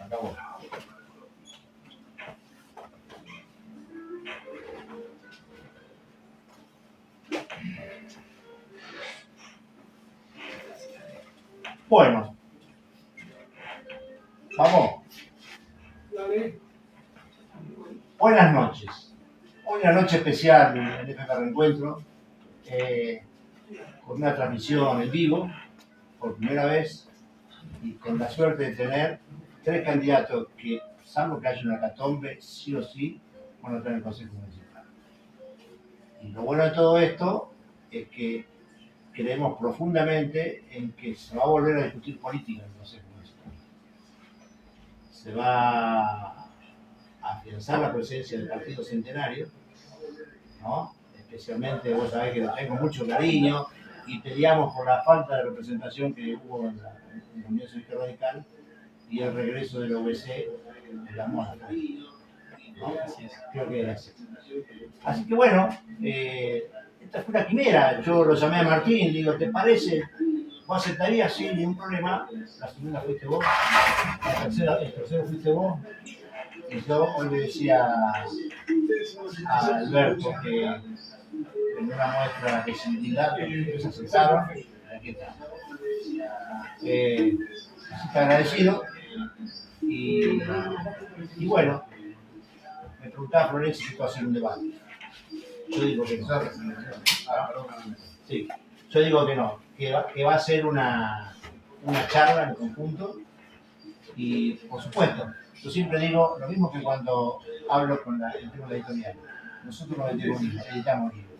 Acabó. Bueno, vamos. Buenas noches. Hoy una noche especial en FP Reencuentro, con una transmisión en vivo, por primera vez, y con la suerte de tener 3 candidatos que, salvo que haya una hecatombe, sí o sí, van a tener el Consejo Municipal. Y lo bueno de todo esto es que creemos profundamente en que se va a volver a discutir política en el Consejo Municipal. Se va a afianzar la presencia del Partido Centenario, ¿no? Especialmente, vos sabés que le tengo mucho cariño y peleamos por la falta de representación que hubo en la Unión Cívica Radical y el regreso de la OBC en la MONA, ¿no? Creo que era así. Así que bueno, esta fue una quimera. Yo lo llamé a Martín, digo, ¿te parece? ¿Vos aceptarías? Sí, ningún problema. La segunda fuiste vos, el tercero fuiste vos. Y yo hoy le decía a Alberto que en una muestra de civilidad ellos aceptaron. Aquí está. Así que agradecido. Y bueno, me preguntaba Florencia si esto va a ser un debate. Yo digo que no. Sí, yo digo que no, que va a ser una charla en conjunto. Y por supuesto, yo siempre digo lo mismo que cuando hablo con el tema de la editorial. Nosotros no editamos libros.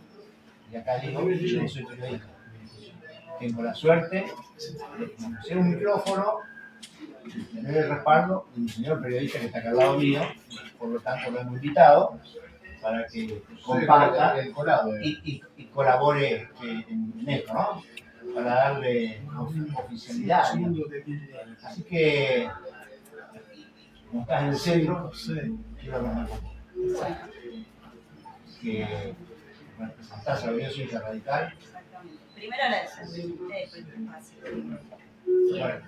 Y acá digo, yo no soy periodista. Tengo la suerte de conocer un micrófono, de tener el respaldo de un señor periodista que está acá al lado mío, por lo tanto lo hemos invitado para que comparta y colabore en esto, ¿no? Para darle oficialidad. Así que, como estás en el centro, quiero hablar con vos. Que representás a la Unión Cívica Radical. Primero agradecer por este espacio. Bueno.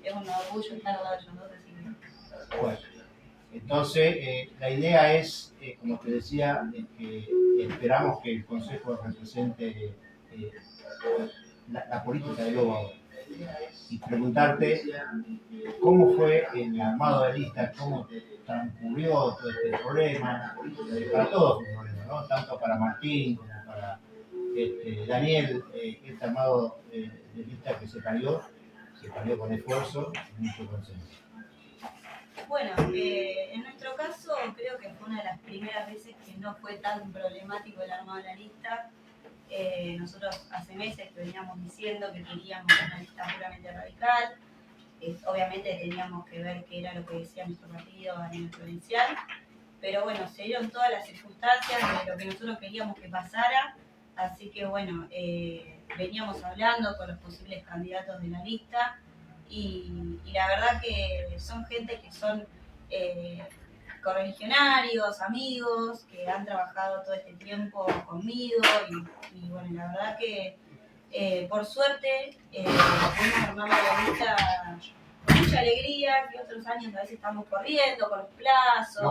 Es un orgullo estar al lado de ellos dos. Bueno, entonces la idea es, como te decía, que esperamos que el Consejo represente la política de Lobo y preguntarte cómo fue el armado de listas, cómo transcurrió todo este problema, para todos fue un problema, ¿no? Tanto para Martín como para Daniel, este armado de listas que se parió con esfuerzo y mucho consenso. Bueno, en nuestro caso creo que fue una de las primeras veces que no fue tan problemático el armado de la lista. Nosotros hace meses que veníamos diciendo que queríamos una lista puramente radical. Obviamente teníamos que ver qué era lo que decía nuestro partido a nivel provincial, pero bueno, se dieron todas las circunstancias de lo que nosotros queríamos que pasara, así que bueno, veníamos hablando con los posibles candidatos de la lista y la verdad que son gente que son correligionarios, amigos, que han trabajado todo este tiempo conmigo y bueno, la verdad que por suerte pudimos armar la lista con mucha alegría, que otros años a veces estamos corriendo con los plazos.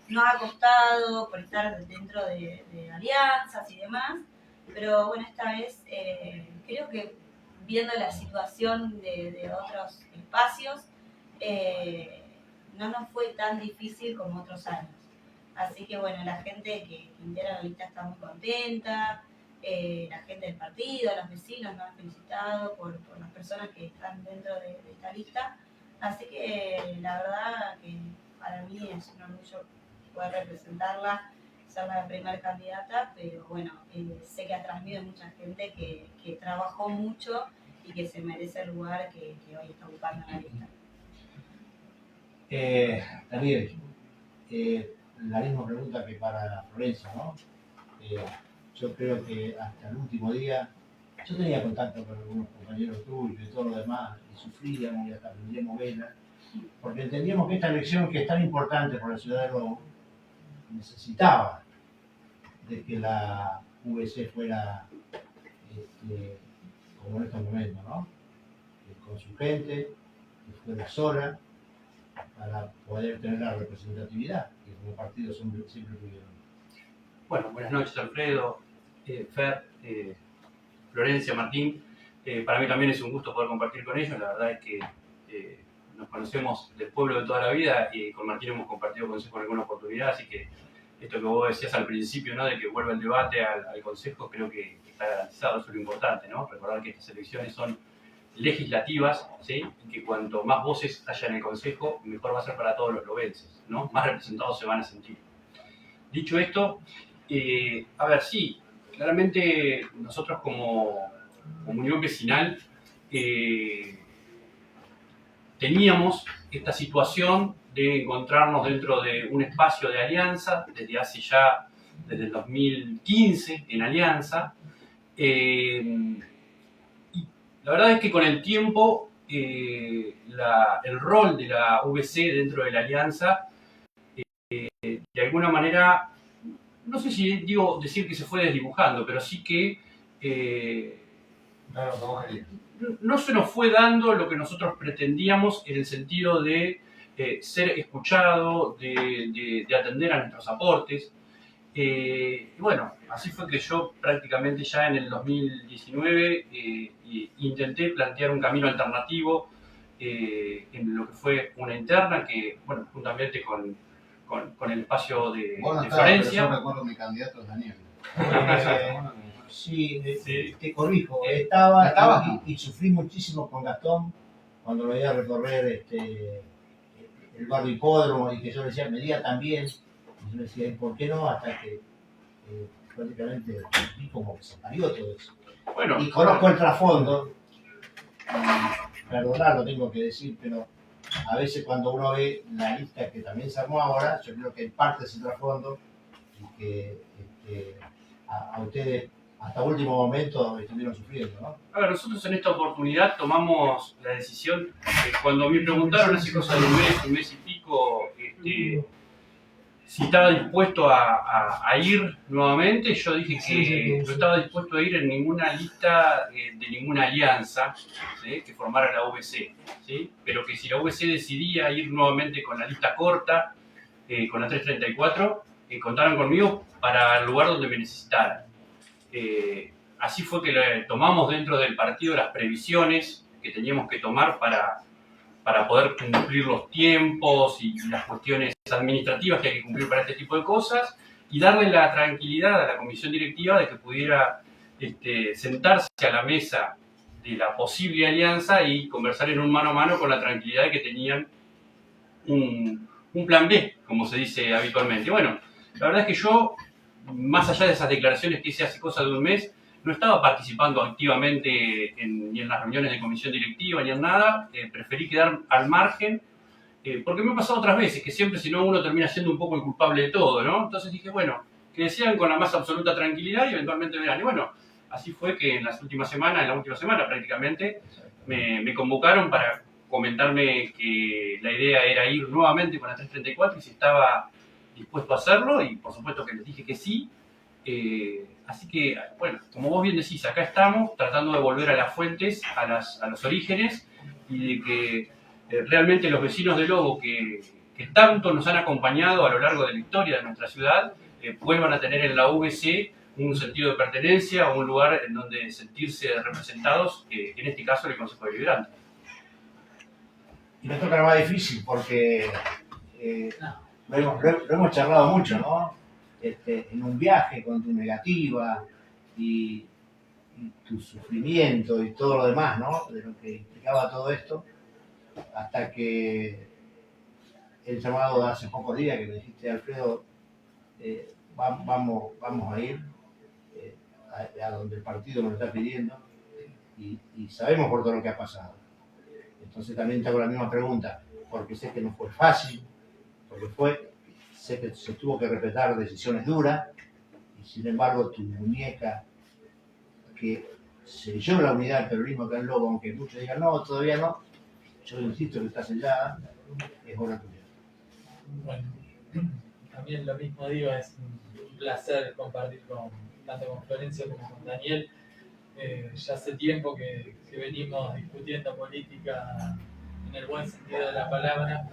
Nos ha costado por estar dentro de alianzas y demás, pero bueno, esta vez creo que viendo la situación de otros espacios, no nos fue tan difícil como otros años. Así que bueno, la gente que integra la lista está muy contenta, la gente del partido, los vecinos nos han felicitado por las personas que están dentro de esta lista. Así que la verdad que para mí es un orgullo poder representarla, ser la primera candidata, pero bueno, sé que atrás mío hay mucha gente que trabajó mucho y que se merece el lugar que hoy está ocupando en la lista. Daniel, la misma pregunta que para Florencia, ¿no? Yo creo que hasta el último día, yo tenía contacto con algunos compañeros tuyos y todo lo demás, y sufríamos y hasta prendíamos velas, porque entendíamos que esta elección, que es tan importante por la ciudad de Lobo, necesitaba de que la UBC fuera como en estos momentos, ¿no? Con su gente, que fuera sola, para poder tener la representatividad que como partido siempre tuvieron. Bueno, buenas noches Alfredo, Fer, Florencia, Martín. Para mí también es un gusto poder compartir con ellos. La verdad es que nos conocemos del pueblo de toda la vida y con Martín hemos compartido consejo en alguna oportunidad, así que esto que vos decías al principio, ¿no? De que vuelva el debate al consejo, creo que está garantizado. Eso es lo importante, ¿no? Recordar que estas elecciones son legislativas, ¿sí? Y que cuanto más voces haya en el consejo, mejor va a ser para todos los lobenses, ¿no? Más representados se van a sentir. Dicho esto, a ver, sí, claramente nosotros como Unión Vecinal teníamos esta situación de encontrarnos dentro de un espacio de alianza desde el 2015 en alianza. Y la verdad es que con el tiempo el rol de la VC dentro de la alianza de alguna manera, no sé si decir que se fue desdibujando, pero sí que no se nos fue dando lo que nosotros pretendíamos en el sentido de ser escuchado, de atender a nuestros aportes. Y bueno, así fue que yo prácticamente ya en el 2019 intenté plantear un camino alternativo en lo que fue una interna que, bueno, juntamente con el espacio de Florencia. Yo recuerdo mi candidato es Daniel. Sí, te corrijo, estaba y sufrí muchísimo con Gastón cuando lo veía recorrer el barrio Hipódromo y que yo le decía, me diga también, y yo le decía, ¿por qué no? Hasta que prácticamente vi como que se parió todo eso. Bueno, y conozco el trasfondo, perdonarlo tengo que decir, pero a veces cuando uno ve la lista que también se armó ahora, yo creo que en parte es el trasfondo y que a ustedes hasta último momento estuvieron sufriendo, ¿no? A ver, nosotros en esta oportunidad tomamos la decisión, cuando me preguntaron hace cosa de un mes y pico, si estaba dispuesto a ir nuevamente, yo dije que no estaba dispuesto a ir en ninguna lista de ninguna alianza, ¿sí? Que formara la VC, ¿sí? Pero que si la VC decidía ir nuevamente con la lista corta, con la 334, contaran conmigo para el lugar donde me necesitaran. Así fue que tomamos dentro del partido las previsiones que teníamos que tomar para poder cumplir los tiempos y las cuestiones administrativas que hay que cumplir para este tipo de cosas y darle la tranquilidad a la comisión directiva de que pudiera sentarse a la mesa de la posible alianza y conversar en un mano a mano con la tranquilidad de que tenían un plan B, como se dice habitualmente. Bueno, la verdad es que yo, más allá de esas declaraciones que hice hace cosa de un mes, no estaba participando activamente ni en las reuniones de comisión directiva ni en nada. Preferí quedar al margen, porque me ha pasado otras veces, que siempre si no uno termina siendo un poco el culpable de todo, ¿no? Entonces dije, bueno, que decían con la más absoluta tranquilidad y eventualmente verán. Y bueno, así fue que en la última semana prácticamente, me convocaron para comentarme que la idea era ir nuevamente con la 334 y si estaba dispuesto a hacerlo, y por supuesto que les dije que sí. Así que, bueno, como vos bien decís, acá estamos tratando de volver a las fuentes, a los orígenes, y de que realmente los vecinos de Lobo que tanto nos han acompañado a lo largo de la historia de nuestra ciudad, vuelvan a tener en la VC un sentido de pertenencia o un lugar en donde sentirse representados, en este caso el Consejo Deliberante. Y nos toca lo más difícil porque lo hemos charlado mucho, ¿no? En un viaje con tu negativa y tu sufrimiento y todo lo demás, ¿no? De lo que implicaba todo esto, hasta que el llamado de hace pocos días que me dijiste, Alfredo, vamos a ir a donde el partido nos lo está pidiendo y sabemos por todo lo que ha pasado. Entonces también te hago la misma pregunta, porque sé que no fue fácil, sé que se tuvo que respetar decisiones duras, y sin embargo tu muñeca que selló la unidad del peronismo acá en Lobo, aunque muchos digan no, todavía no, yo insisto que está sellada, es hora tuya. Bueno, también lo mismo digo, es un placer compartir tanto con Florencia como con Daniel. Ya hace tiempo que venimos discutiendo política en el buen sentido de la palabra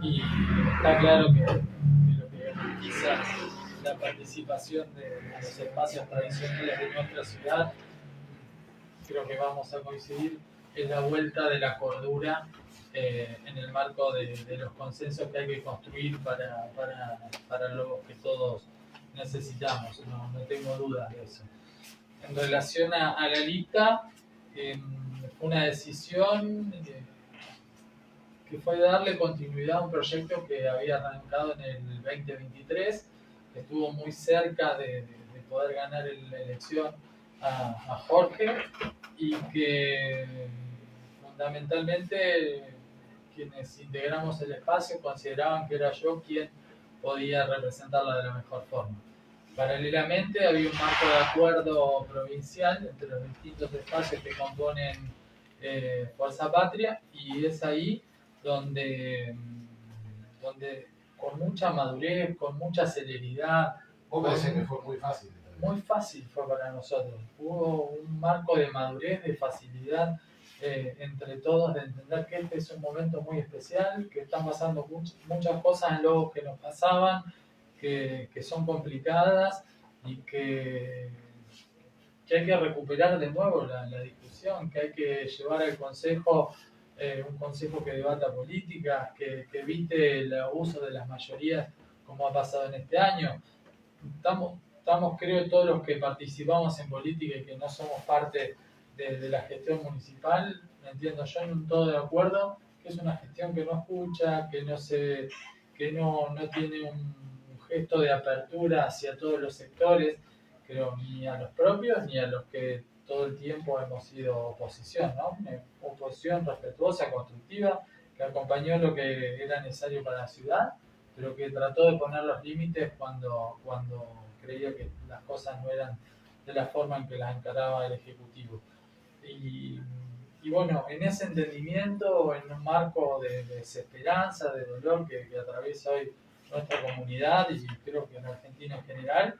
y está claro que lo que garantiza la participación de los espacios tradicionales de nuestra ciudad, creo que vamos a coincidir, es la vuelta de la cordura en el marco de los consensos que hay que construir para lo que todos necesitamos, no tengo dudas de eso. En relación a la lista, fue una decisión que fue darle continuidad a un proyecto que había arrancado en el 2023, que estuvo muy cerca de poder ganar la elección a Jorge y que fundamentalmente quienes integramos el espacio consideraban que era yo quien podía representarla de la mejor forma. Paralelamente había un marco de acuerdo provincial entre los distintos espacios que componen Fuerza Patria y es ahí donde con mucha madurez, con mucha celeridad. Vos me decís que fue muy fácil. Muy fácil fue para nosotros. Hubo un marco de madurez, de facilidad entre todos, de entender que este es un momento muy especial, que están pasando muchas cosas en Lobos que nos pasaban, que son complicadas y que hay que recuperar de nuevo la discusión, que hay que llevar al Consejo un Consejo que debata políticas, que evite el abuso de las mayorías como ha pasado en este año. Estamos creo, todos los que participamos en política y que no somos parte de la gestión municipal, me entiendo yo, en un todo de acuerdo, que es una gestión que no escucha, que no tiene un gesto de apertura hacia todos los sectores, creo, ni a los propios ni a los que todo el tiempo hemos sido oposición, ¿no? Una oposición respetuosa, constructiva, que acompañó lo que era necesario para la ciudad, pero que trató de poner los límites cuando creía que las cosas no eran de la forma en que las encaraba el Ejecutivo. Y bueno, en ese entendimiento, en un marco de desesperanza, de dolor que atraviesa hoy nuestra comunidad y creo que en Argentina en general,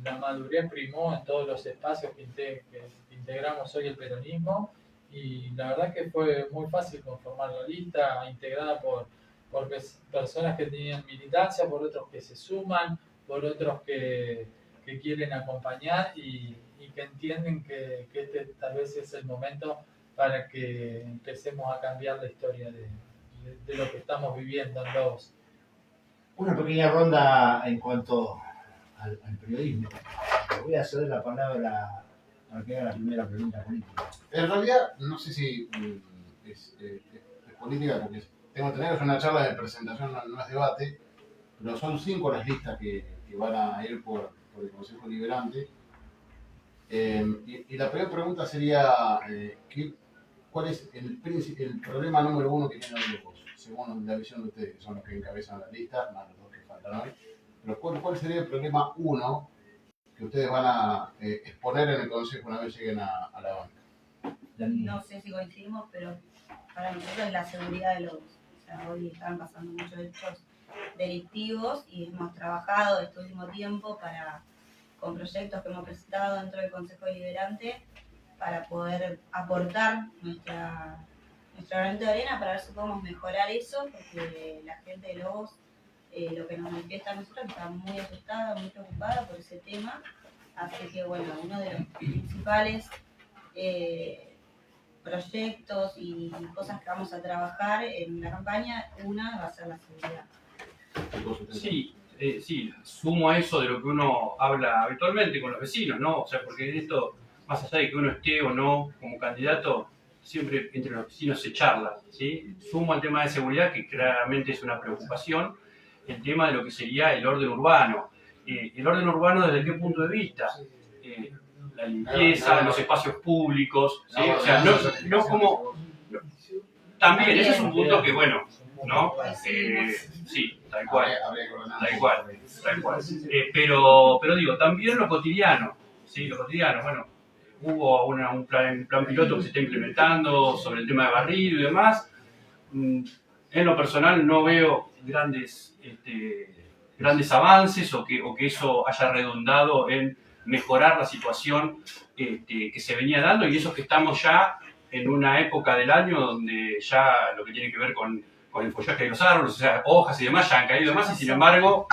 la madurez primó en todos los espacios que integramos hoy el peronismo y la verdad que fue muy fácil conformar la lista, integrada por personas que tenían militancia, por otros que se suman, por otros que quieren acompañar y que entienden que este tal vez es el momento para que empecemos a cambiar la historia de lo que estamos viviendo en Lobos. Una pequeña ronda en cuanto al periodismo. Le voy a ceder la palabra para que haga la primera pregunta política. En realidad, no sé si es política, porque tengo entendido que es una charla de presentación, no es debate, pero son 5 las listas que van a ir por el Consejo Liberante. Y la primera pregunta sería, ¿cuál es el problema número 1 que tienen los grupos, según la visión de ustedes, que son los que encabezan la lista, más los dos que faltan hoy? Pero ¿cuál sería el problema 1 que ustedes van a exponer en el Consejo una vez lleguen a la banca? No sé si coincidimos, pero para nosotros es la seguridad de Lobos. O sea, hoy están pasando muchos hechos delictivos y hemos trabajado este último tiempo con proyectos que hemos presentado dentro del Consejo Deliberante para poder aportar nuestro granito de arena para ver si podemos mejorar eso, porque la gente de Lobos lo que nos manifiesta a nosotros está muy asustada, muy preocupada por ese tema. Así que bueno, uno de los principales proyectos y cosas que vamos a trabajar en la campaña, una va a ser la seguridad. Sí, sumo a eso de lo que uno habla habitualmente con los vecinos, ¿no? O sea, porque en esto, más allá de que uno esté o no como candidato, siempre entre los vecinos se charla, ¿sí? Sumo al tema de seguridad, que claramente es una preocupación, el tema de lo que sería el orden urbano. ¿El orden urbano desde qué punto de vista? La limpieza, los espacios públicos, ¿sí? O sea, no como... También, ese es un punto que, bueno, ¿no? Sí, tal cual. Pero digo, también lo cotidiano, ¿sí? Lo cotidiano, bueno, hubo un plan piloto que se está implementando sobre el tema de barrido y demás. En lo personal no veo grandes avances o que eso haya redundado en mejorar la situación que se venía dando, y eso que estamos ya en una época del año donde ya lo que tiene que ver con el follaje de los árboles, o sea, hojas y demás, ya han caído más, y sin embargo,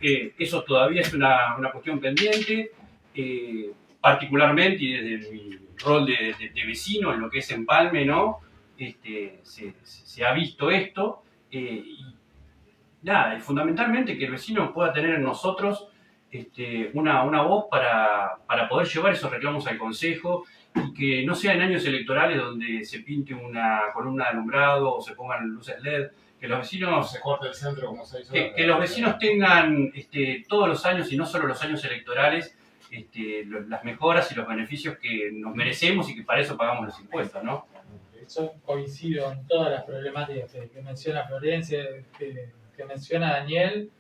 eso todavía es una cuestión pendiente, particularmente, y desde mi rol de vecino en lo que es Empalme, ¿no? Se ha visto esto, y nada, y fundamentalmente que el vecino pueda tener en nosotros una voz para poder llevar esos reclamos al Consejo, y que no sea en años electorales donde se pinte una columna de alumbrado o se pongan luces LED, que los vecinos, Se corta el centro como 6 horas. que los vecinos tengan todos los años, y no solo los años electorales, las mejoras y los beneficios que nos merecemos y que para eso pagamos los impuestos, ¿no? Yo coincido en todas las problemáticas que menciona Florencia, que menciona Daniel.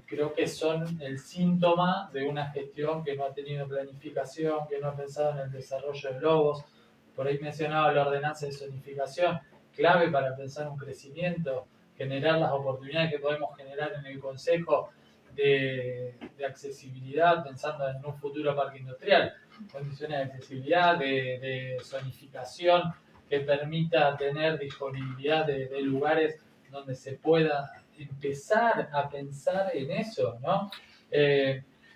Creo que son el síntoma de una gestión que no ha tenido planificación, que no ha pensado en el desarrollo de lobos. Por ahí mencionaba la ordenanza de zonificación, clave para pensar un crecimiento, generar las oportunidades que podemos generar en el Consejo de accesibilidad, pensando en un futuro parque industrial, condiciones de accesibilidad, de zonificación, que permita tener disponibilidad de lugares donde se pueda empezar a pensar en eso, ¿no?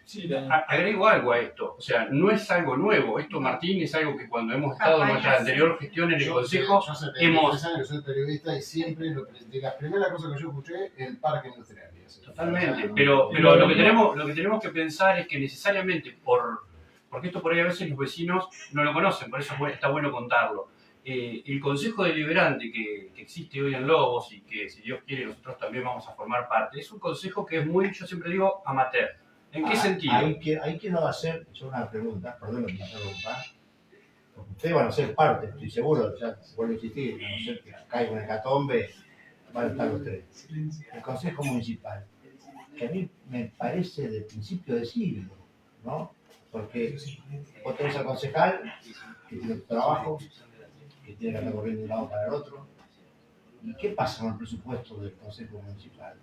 Sí, agrego algo a esto, o sea, no es algo nuevo. Esto, Martín, es algo que cuando hemos estado en nuestra anterior gestión en el Consejo, yo hemos... años que soy periodista y siempre de las primeras cosas que yo escuché, el parque industrial. Totalmente, pero lo que tenemos que pensar es que necesariamente, porque esto por ahí a veces los vecinos no lo conocen, por eso está bueno contarlo. El Consejo Deliberante que existe hoy en Lobos, y que si Dios quiere nosotros también vamos a formar parte, es un consejo que es muy, yo siempre digo, amateur. ¿En qué sentido? Ahí quiero hacer yo una pregunta, perdón que me interrumpa, porque ustedes van a ser parte, estoy seguro, ya vuelvo a insistir, a no ser que caiga una hecatombe, van a estar ustedes. El Consejo Municipal, que a mí me parece de principio de siglo, ¿no? Porque vos tenés al concejal que tiene tu trabajo, que tiene que andar corriendo de un lado para el otro. ¿Y qué pasa con el presupuesto del Consejo Municipal?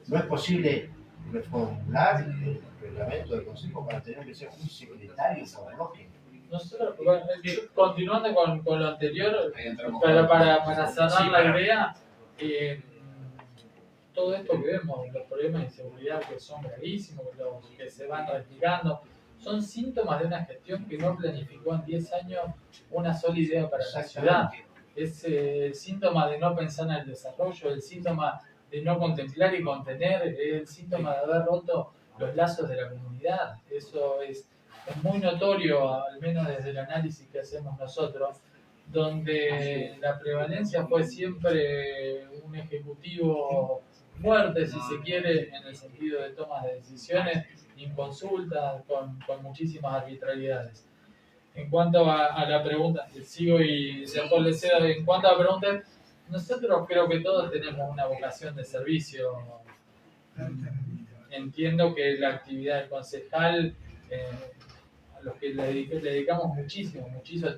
¿No es posible reformular el reglamento del Consejo para tener que ser un secretario por bloque? Nosotros, bueno, continuando con lo anterior, para cerrar la idea, todo esto que vemos, los problemas de inseguridad que son gravísimos, los que se van replicando, son síntomas de una gestión que no planificó en 10 años una sola idea para la ciudad. Es el síntoma de no pensar en el desarrollo, el síntoma de no contemplar y contener, el síntoma de haber roto los lazos de la comunidad. Eso es muy notorio, al menos desde el análisis que hacemos nosotros, donde la prevalencia fue siempre un ejecutivo fuerte, si se quiere, en el sentido de tomas de decisiones, inconsultas, con muchísimas arbitrariedades. En cuanto a la pregunta, sigo y después le cedo. En cuanto a la pregunta, nosotros creo que todos tenemos una vocación de servicio. Entiendo que la actividad del concejal, a los que le dedicamos muchísimo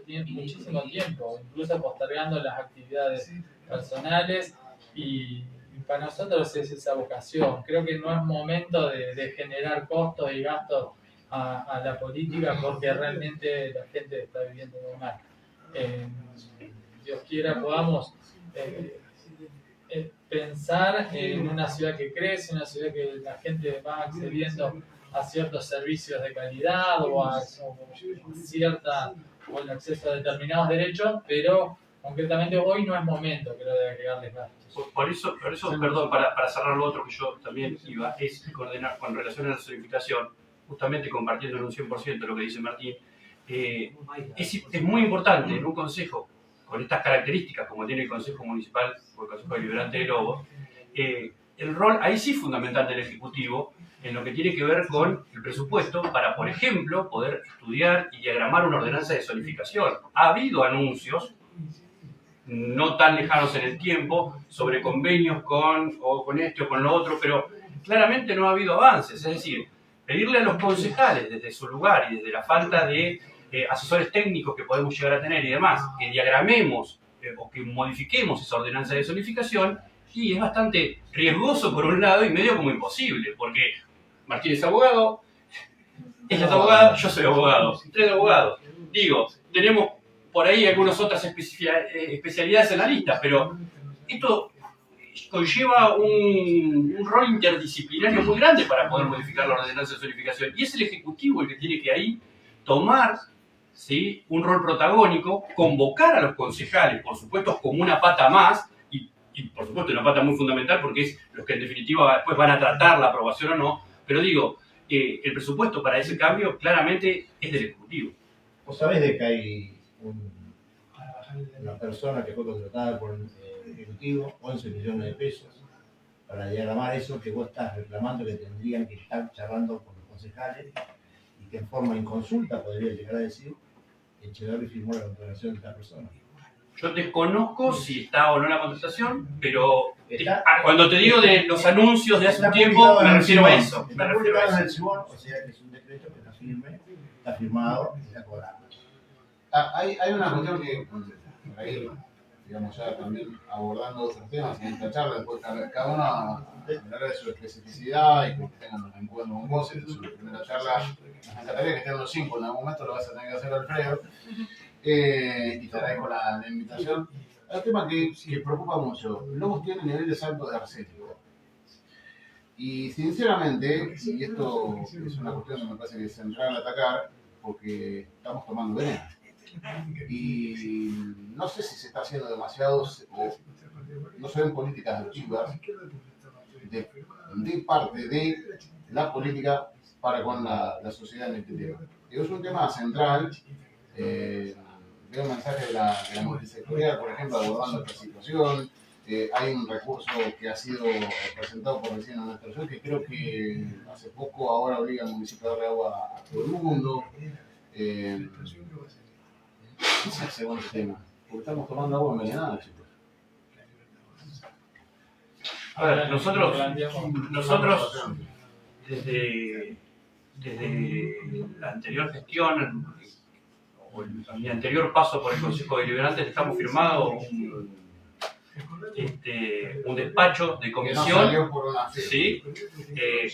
tiempo, incluso postergando las actividades personales, y para nosotros es esa vocación. Creo que no es momento de generar costos y gastos a la política, porque realmente la gente está viviendo muy mal. Dios quiera podamos pensar en una ciudad que crece, una ciudad que la gente va accediendo a ciertos servicios de calidad o el acceso a determinados derechos, pero concretamente hoy no es momento, creo, de agregarles gastos. Por eso, perdón, para cerrar lo otro que yo también iba, es coordinar con relación a la zonificación, justamente compartiendo en un 100% lo que dice Martín. Es muy importante en un consejo con estas características, como tiene el Consejo Municipal o el Consejo Deliberante de Lobos, el rol ahí sí fundamental del Ejecutivo en lo que tiene que ver con el presupuesto para, por ejemplo, poder estudiar y diagramar una ordenanza de zonificación. Ha habido anuncios, no tan lejanos en el tiempo, sobre convenios con esto o con lo otro, pero claramente no ha habido avances. Es decir, pedirle a los concejales desde su lugar y desde la falta de asesores técnicos que podemos llegar a tener y demás, que diagramemos o que modifiquemos esa ordenanza de zonificación, y es bastante riesgoso por un lado y medio como imposible, porque Martín es abogado, Ella es abogada, yo soy abogado. 3 abogados. Digo, tenemos por ahí algunas otras especialidades en la lista, pero esto conlleva un rol interdisciplinario muy grande para poder modificar la ordenanza de zonificación. Y es el Ejecutivo el que tiene que ahí tomar, ¿sí?, un rol protagónico, convocar a los concejales, por supuesto como una pata más, y por supuesto una pata muy fundamental porque es los que en definitiva después van a tratar la aprobación o no, pero digo, el presupuesto para ese cambio claramente es del Ejecutivo. Vos sabés de que hay una persona que fue contratada por el Ejecutivo, 11 millones de pesos, para diagramar eso que vos estás reclamando que tendrían que estar charlando con los concejales y que en forma inconsulta podría llegar a decir Echeverri firmó la contratación de esta persona. Yo desconozco si está o no la contratación, pero Está- cuando te digo de los anuncios de hace un Está tiempo, publicado me en el refiero a Cibón. eso. Me Está refiero a publicado en eso. el Cibón, o sea que es un decreto que está firme, está firmado y está cobrado. Hay una cuestión que, por ahí, digamos, ya también abordando otros temas en esta charla, después cada uno hablará de su especificidad y que tengan un encuentro con vos. En su primera charla, nos encantaría que estén los 5, en algún momento lo vas a tener que hacer, Alfredo, y te agradezco la invitación. Hay un tema que preocupa mucho. Lobos tiene niveles altos de arsénico. Y sinceramente, y esto es una cuestión que me parece que es central atacar, porque estamos tomando veneno. Y no sé si se está haciendo demasiado, o no se ven políticas activas de parte de la política para con la sociedad en este tema. Es un tema central. Veo un mensaje de la multisectorial, por ejemplo, abordando esta situación. Hay un recurso que ha sido presentado por Vecinos de Nuestra Ciudad, que creo que hace poco ahora obliga al municipio a darle agua a todo el mundo. ¿Qué se hace con el tema? Porque estamos tomando agua envenenada, chicos. A ver, nosotros desde la anterior gestión, o mi anterior paso por el Consejo Deliberante, estamos firmado un despacho de comisión, ¿sí?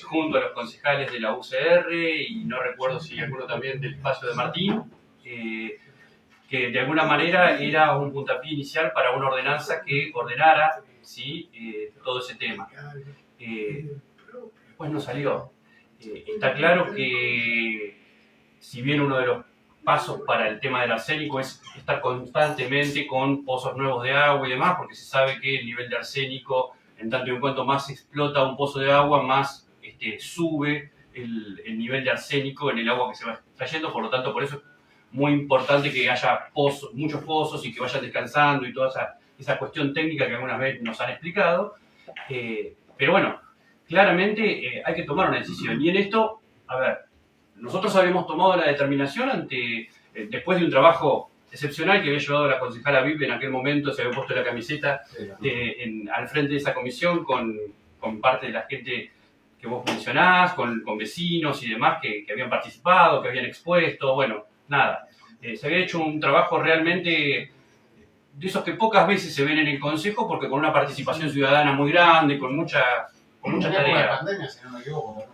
Junto a los concejales de la UCR y no recuerdo si alguno también del espacio de Martín, que de alguna manera era un puntapié inicial para una ordenanza que ordenara, ¿sí?, todo ese tema. Después no salió. Está claro que si bien uno de los pasos para el tema del arsénico es estar constantemente con pozos nuevos de agua y demás, porque se sabe que el nivel de arsénico, en tanto y en cuanto más se explota un pozo de agua, más sube el nivel de arsénico en el agua que se va extrayendo. Por lo tanto, por eso es muy importante que haya muchos pozos y que vayan descansando y toda esa cuestión técnica que algunas veces nos han explicado. Pero bueno, claramente hay que tomar una decisión. Y en esto, a ver, nosotros habíamos tomado la determinación después de un trabajo excepcional que había llevado la concejala Vive en aquel momento, se había puesto la camiseta al frente de esa comisión con parte de la gente que vos mencionás, con vecinos y demás que habían participado, que habían expuesto, bueno, nada. Se había hecho un trabajo realmente de esos que pocas veces se ven en el Consejo, porque con una participación ciudadana muy grande, con mucha tarea. La pandemia, si no me equivoco,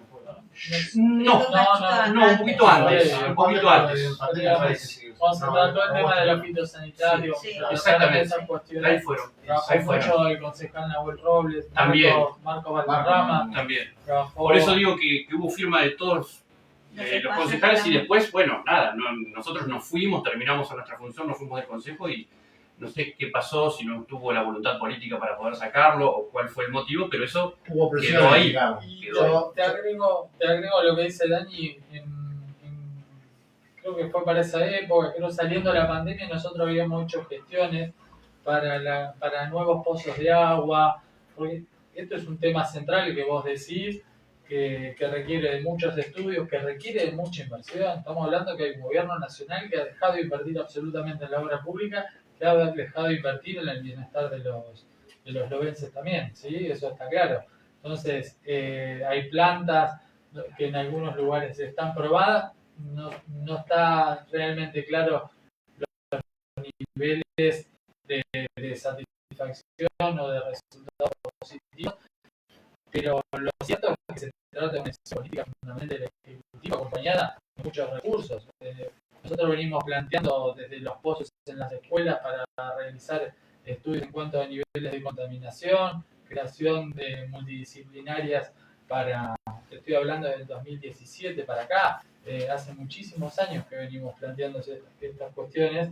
No, un poquito antes. Cuando se trató el tema de los fitosanitarios, Sí, exactamente. esas Ahí cuestiones, fueron. trabajó mucho el concejal Nahuel Robles, También. Marco Valderrama, También. trabajó. Por eso digo que hubo firma de todos los concejales y después, bueno, nada, nosotros nos fuimos, terminamos a nuestra función, nos fuimos del consejo y no sé qué pasó, si no tuvo la voluntad política para poder sacarlo o cuál fue el motivo, pero eso Hubo quedó presión ahí. digamos. Te agrego lo que dice Dani, creo que fue para esa época, creo saliendo de la pandemia nosotros habíamos hecho gestiones para nuevos pozos de agua, porque esto es un tema central que vos decís, que requiere de muchos estudios, que requiere de mucha inversión. Estamos hablando que hay un gobierno nacional que ha dejado de invertir absolutamente en la obra pública, que ha dejado de invertir en el bienestar de los lobenses también, ¿sí? Eso está claro. Entonces, hay plantas que en algunos lugares están probadas, no está realmente claro los niveles de satisfacción o de resultados positivos, pero lo cierto es que se trata de una decisión política fundamentalmente del Ejecutivo acompañada muchos recursos. Nosotros venimos planteando desde los pozos en las escuelas para realizar estudios en cuanto a niveles de contaminación, creación de multidisciplinarias para, te estoy hablando del 2017 para acá, hace muchísimos años que venimos planteando estas cuestiones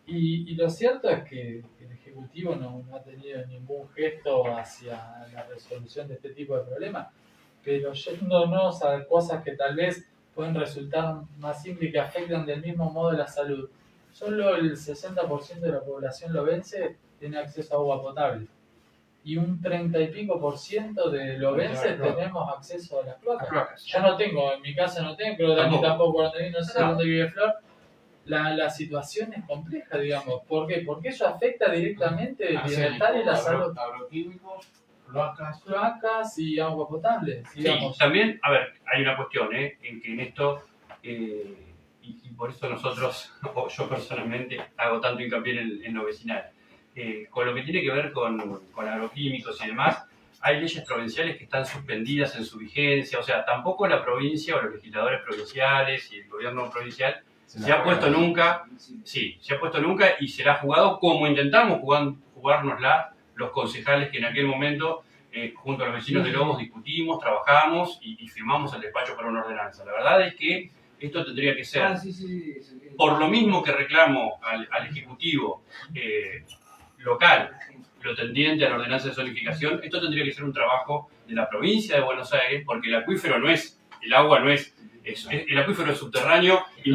y lo cierto es que el Ejecutivo no ha tenido ningún gesto hacia la resolución de este tipo de problemas, pero yéndonos a cosas que tal vez pueden resultar más simples y que afectan del mismo modo la salud. Solo el 60% de la población lobense tiene acceso a agua potable. Y un 30 y pico % de lobenses tenemos acceso a las cloacas. Yo no tengo, en mi casa no tengo, creo que Dani tampoco, no sé dónde vive Flor. La situación es compleja, digamos. ¿Por qué? Porque eso afecta directamente el bienestar y la salud. Agroquímicos, cloacas y agua potable, digamos. Sí, también, a ver, hay una cuestión, en que en esto, y por eso nosotros, o yo personalmente, hago tanto hincapié en lo vecinal. Con lo que tiene que ver con agroquímicos y demás, hay leyes provinciales que están suspendidas en su vigencia, o sea, tampoco la provincia o los legisladores provinciales y el gobierno provincial se ha puesto nunca, y se la ha jugado como intentamos jugárnosla los concejales que en aquel momento, junto a los vecinos de Lobos, discutimos, trabajamos y firmamos el despacho para una ordenanza. La verdad es que esto tendría que ser, por lo mismo que reclamo al Ejecutivo local, lo tendiente a la ordenanza de zonificación, esto tendría que ser un trabajo de la provincia de Buenos Aires, porque el acuífero no es, el agua no es, el acuífero es subterráneo y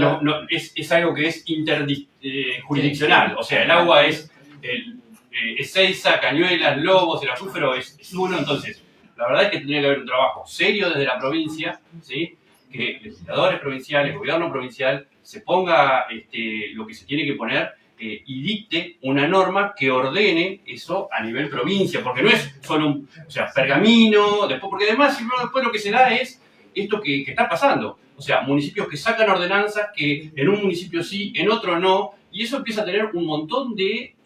es algo que es interjurisdiccional, o sea, el agua es Ezeiza, Cañuelas, Lobos, el acuífero es uno, entonces la verdad es que tendría que haber un trabajo serio desde la provincia, ¿sí? Que legisladores provinciales, gobierno provincial, se ponga lo que se tiene que poner y dicte una norma que ordene eso a nivel provincia, porque no es solo pergamino, después, porque además después lo que se da es esto que está pasando, o sea, municipios que sacan ordenanzas que en un municipio sí, en otro no, y eso empieza a tener un montón de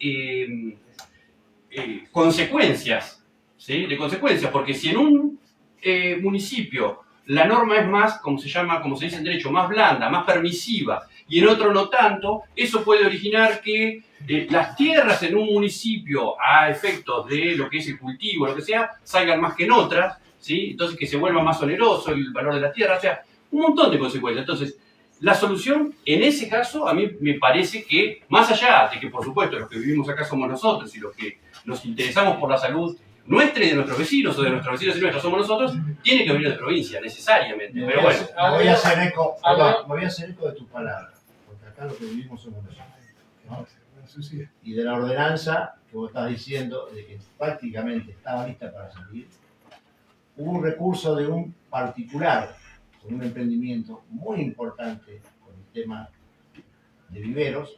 consecuencias, ¿sí? De consecuencias, porque si en un municipio la norma es más, como se dice en derecho, más blanda, más permisiva, y en otro no tanto, eso puede originar que las tierras en un municipio, a efectos de lo que es el cultivo, lo que sea, salgan más que en otras, ¿sí? Entonces que se vuelva más oneroso el valor de la tierra, o sea, un montón de consecuencias. Entonces, la solución, en ese caso, a mí me parece que, más allá de que, por supuesto, los que vivimos acá somos nosotros y los que nos interesamos por la salud nuestra y de nuestros vecinos, o de nuestros vecinos y nuestros somos nosotros, tiene que venir de provincia, necesariamente. Pero bueno. Me voy a hacer eco de tus palabras, porque acá lo que vivimos somos nosotros, ¿no? Y de la ordenanza que vos estás diciendo, de que prácticamente estaba lista para salir, hubo un recurso de un particular, con un emprendimiento muy importante con el tema de viveros,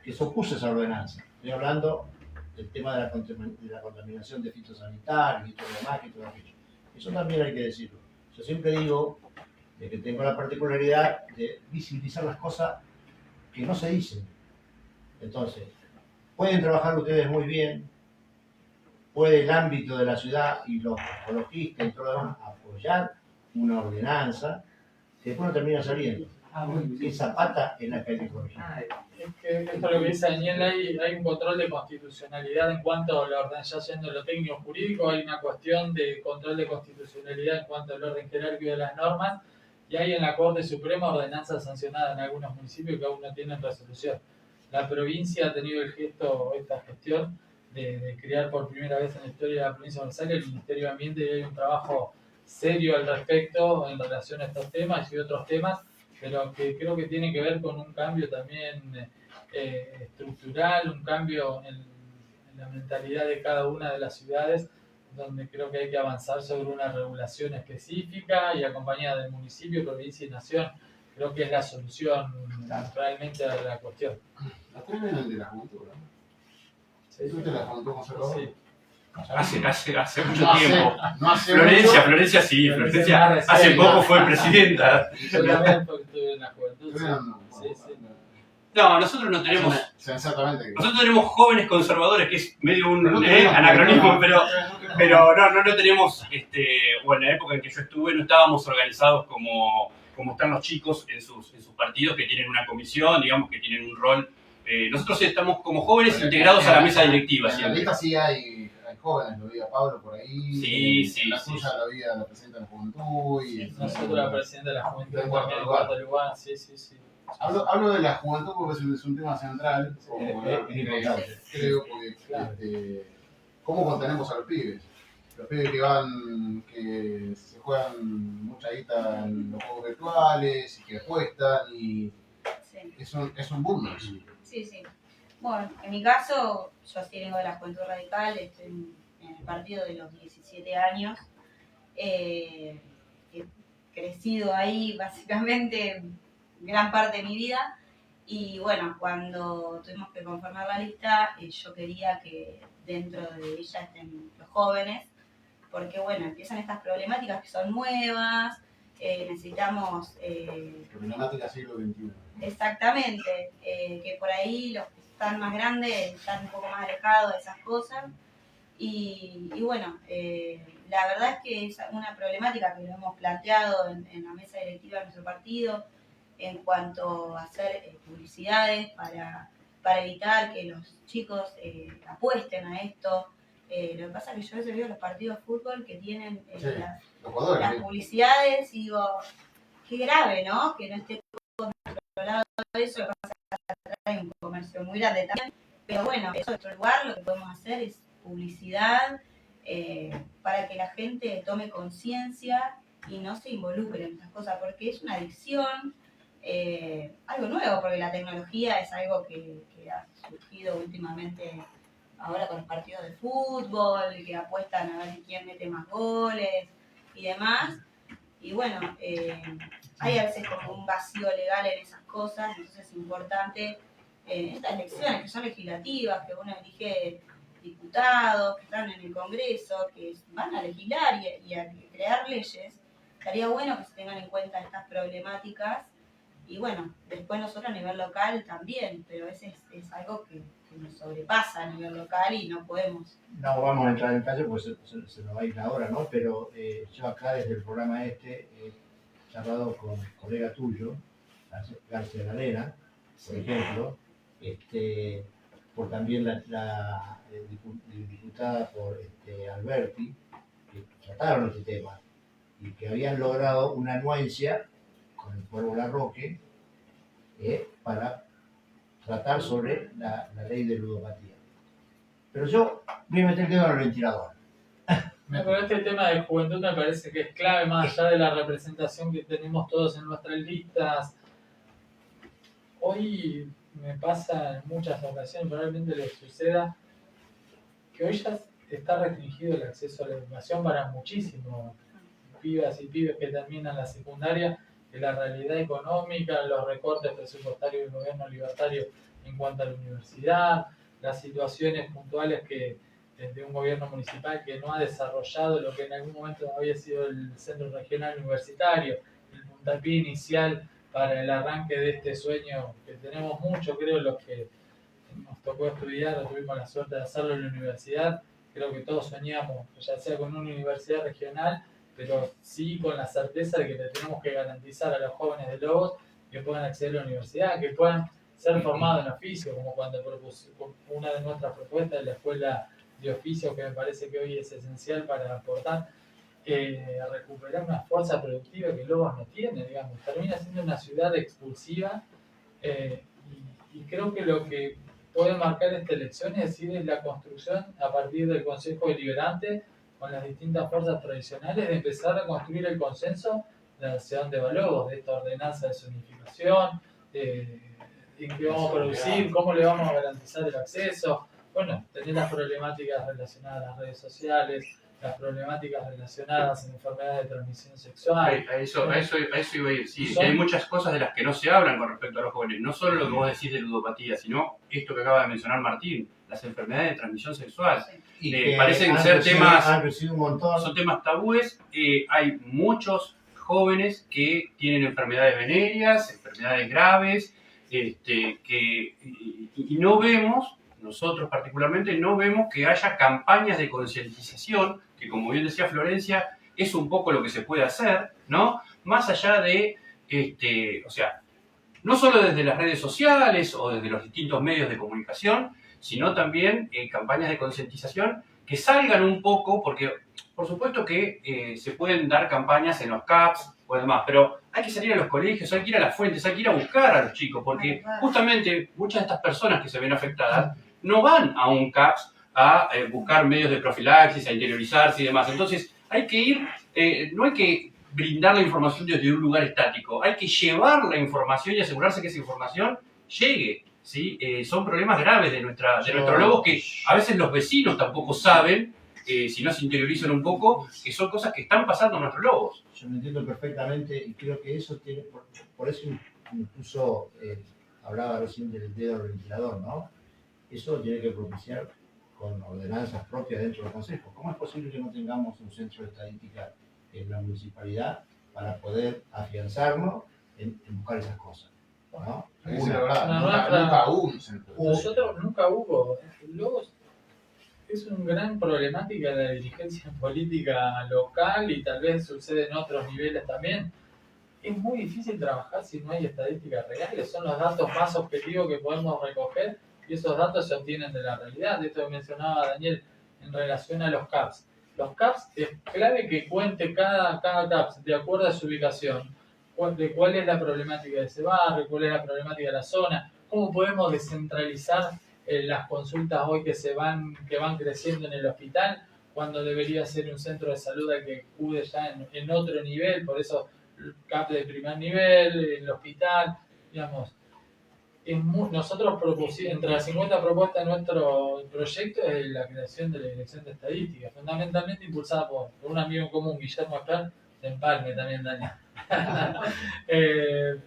que se opuso a esa ordenanza. Estoy hablando del tema de la contaminación de fitosanitarios y todo lo demás, y todo aquello. Eso también hay que decirlo. Yo siempre digo de que tengo la particularidad de visibilizar las cosas que no se dicen. Entonces, pueden trabajar ustedes muy bien, puede el ámbito de la ciudad y los ecologistas y todo lo demás apoyar una ordenanza que después no termina saliendo. Esa pata es la que hay que corregir. Es que esto es lo que dice Daniel, hay un control de constitucionalidad en cuanto a la ordenanza, yendo a lo técnico jurídico, hay una cuestión de control de constitucionalidad en cuanto al orden jerárquico de las normas, y hay en la Corte Suprema ordenanzas sancionadas en algunos municipios que aún no tienen resolución. La provincia ha tenido esta gestión de crear por primera vez en la historia de la provincia de Buenos Aires el Ministerio de Ambiente, y hay un trabajo serio al respecto en relación a estos temas y otros temas, pero que creo que tiene que ver con un cambio también estructural, un cambio en la mentalidad de cada una de las ciudades, donde creo que hay que avanzar sobre una regulación específica y acompañada del municipio, provincia y nación. Creo que es la solución realmente a la cuestión. La tres vienen de la juventud, ¿no? Sí, ¿Tú te la juventud conservadora? sí. Hace mucho tiempo. Florencia Florencia sí, Florencia hace poco fue presidenta. Yo también porque estuve en la juventud. Sí. No, nosotros no tenemos. Sensatamente. Nosotros tenemos jóvenes conservadores, que es medio un anacronismo, pero no tenemos, o en la época en que yo estuve, no estábamos organizados como cómo están los chicos en sus partidos que tienen una comisión, digamos que tienen un rol. Nosotros estamos como jóvenes integrados a la mesa directiva En la siempre. lista sí hay jóvenes, lo vi a Pablo por ahí. Sí, en la sí, tuya sí. lo vi a la presidenta de la Juventud. Y Nosotros la presidenta de la Juventud En cuarto también, en lugar. cuarto lugar, sí. Hablo de la juventud porque es un tema central. Es importante. Creo porque Claro. ¿cómo contenemos a los pibes? Los pibes que se juegan mucha guita en los juegos virtuales y que apuestan y Sí. es un boom. Sí. Bueno, en mi caso, yo sí vengo de la Juventud Radical, estoy en el partido de los 17 años. He crecido ahí básicamente gran parte de mi vida. Y bueno, cuando tuvimos que conformar la lista, yo quería que dentro de ella estén los jóvenes, porque bueno, empiezan estas problemáticas que son nuevas, necesitamos... Problemática siglo XXI. Exactamente, que por ahí los que están más grandes están un poco más alejados de esas cosas. Y bueno, la verdad es que es una problemática que lo hemos planteado en la mesa directiva de nuestro partido en cuanto a hacer publicidades para evitar que los chicos apuesten a esto. Lo que pasa es que yo a veces veo los partidos de fútbol que tienen Sí. las Jugadores. publicidades y digo, qué grave, ¿no? Que no esté controlado eso, lo que pasa es que hay un comercio muy grande también, pero bueno, eso en otro lugar lo que podemos hacer es publicidad para que la gente tome conciencia y no se involucre en estas cosas, porque es una adicción, algo nuevo, porque la tecnología es algo que ha surgido últimamente ahora con los partidos de fútbol, que apuestan a ver quién mete más goles y demás. Y bueno, hay a veces como un vacío legal en esas cosas, entonces es importante estas elecciones que son legislativas, que uno elige diputados, que están en el Congreso, que van a legislar y a crear leyes. Estaría bueno que se tengan en cuenta estas problemáticas y bueno, después nosotros a nivel local también, pero a veces es algo que nos sobrepasa a nivel local y no podemos. No vamos a entrar en detalle porque se nos va a ir la hora, ¿no? Pero yo acá desde el programa he charlado con un colega tuyo, García Galera, por ejemplo, por también la diputada por Alberti, que trataron este tema y que habían logrado una anuencia con el pueblo Larroque para tratar sobre la ley de ludopatía. Pero yo voy a meter el dedo en el ventilador. No, pero este tema de juventud me parece que es clave, más allá de la representación que tenemos todos en nuestras listas. Hoy me pasa en muchas ocasiones, probablemente les suceda, que hoy ya está restringido el acceso a la educación para muchísimos pibas y pibes que terminan la secundaria, que la realidad económica, los recortes presupuestarios del gobierno libertario en cuanto a la universidad, las situaciones puntuales que de un gobierno municipal que no ha desarrollado lo que en algún momento había sido el centro regional universitario, el puntapié inicial para el arranque de este sueño que tenemos mucho, creo, los que nos tocó estudiar o tuvimos la suerte de hacerlo en la universidad, creo que todos soñamos, ya sea con una universidad regional, pero sí con la certeza de que le tenemos que garantizar a los jóvenes de Lobos que puedan acceder a la universidad, que puedan ser formados en oficio, como cuando una de nuestras propuestas de la escuela de oficio, que me parece que hoy es esencial para aportar, recuperar una fuerza productiva que Lobos no tiene, digamos, termina siendo una ciudad expulsiva y creo que lo que puede marcar esta elección es decir, la construcción a partir del Consejo Deliberante con las distintas fuerzas tradicionales de empezar a construir el consenso de hacia dónde va Lobos, de esta ordenanza de zonificación, en qué vamos a producir, cómo le vamos a garantizar el acceso. Bueno, tener las problemáticas relacionadas a las redes sociales, las problemáticas relacionadas a enfermedades de transmisión sexual. A eso iba a ir, sí. Hay muchas cosas de las que no se hablan con respecto a los jóvenes. No solo lo que vos decís de ludopatía, sino esto que acaba de mencionar Martín, las enfermedades de transmisión sexual. Y que parecen han ser recibido- temas, han recibido un montón. son temas tabúes. Hay muchos jóvenes que tienen enfermedades venéreas, enfermedades graves, y no vemos, nosotros particularmente, no vemos que haya campañas de concientización, que como bien decía Florencia, es un poco lo que se puede hacer, ¿no? Más allá de o sea, no solo desde las redes sociales o desde los distintos medios de comunicación, sino también campañas de concientización que salgan un poco, porque por supuesto que se pueden dar campañas en los CAPS o demás, pero hay que salir a los colegios, hay que ir a las fuentes, hay que ir a buscar a los chicos, porque justamente muchas de estas personas que se ven afectadas no van a un CAPS a buscar medios de profilaxis, a interiorizarse y demás. Entonces hay que ir, no hay que brindar la información desde un lugar estático, hay que llevar la información y asegurarse que esa información llegue. ¿Sí? Son problemas graves de nuestro lobo que a veces los vecinos tampoco saben, si no se interiorizan un poco, que son cosas que están pasando en nuestros lobos. Yo lo entiendo perfectamente y creo que eso tiene, por eso incluso hablaba recién del dedo del ventilador, ¿no? Eso tiene que propiciar con ordenanzas propias dentro del Consejo. ¿Cómo es posible que no tengamos un centro de estadística en la municipalidad para poder afianzarnos en buscar esas cosas? ¿No? Sí, la verdad, No, nunca hubo un centro. Nosotros nunca hubo. Luego es una gran problemática de la dirigencia política local y tal vez sucede en otros niveles también. Es muy difícil trabajar si no hay estadísticas reales. Son los datos más objetivos que podemos recoger y esos datos se obtienen de la realidad. De esto que mencionaba Daniel en relación a los CAPS. Los CAPS es clave que cuente cada CAPS de acuerdo a su ubicación. De cuál es la problemática de ese barrio, cuál es la problemática de la zona, cómo podemos descentralizar las consultas hoy que van creciendo en el hospital, cuando debería ser un centro de salud al que acude ya en otro nivel, por eso el CAP de primer nivel, el hospital, digamos. Nosotros propusimos, entre las 50 propuestas de nuestro proyecto es la creación de la Dirección de Estadística, fundamentalmente impulsada por un amigo en común, Guillermo Espar, de Empalme también, Daniel.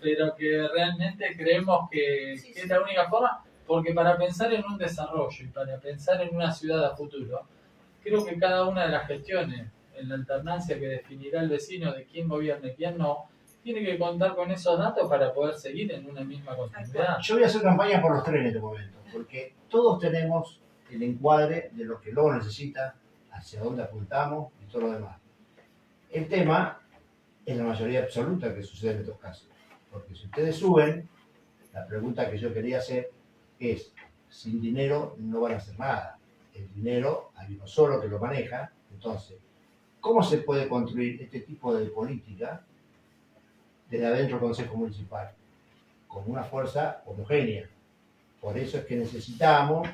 Pero que realmente creemos que es la única forma, porque para pensar en un desarrollo y para pensar en una ciudad a futuro, creo que cada una de las gestiones, en la alternancia que definirá el vecino de quién gobierna y quién no, tiene que contar con esos datos para poder seguir en una misma continuidad. Yo voy a hacer campaña por los tres en este momento, porque todos tenemos el encuadre de lo que el lobo necesita, hacia dónde apuntamos y todo lo demás. El tema es la mayoría absoluta que sucede en estos casos. Porque si ustedes suben, la pregunta que yo quería hacer es, sin dinero no van a hacer nada. El dinero hay uno solo que lo maneja. Entonces, ¿cómo se puede construir este tipo de política desde adentro del Consejo Municipal? Con una fuerza homogénea. Por eso es que necesitamos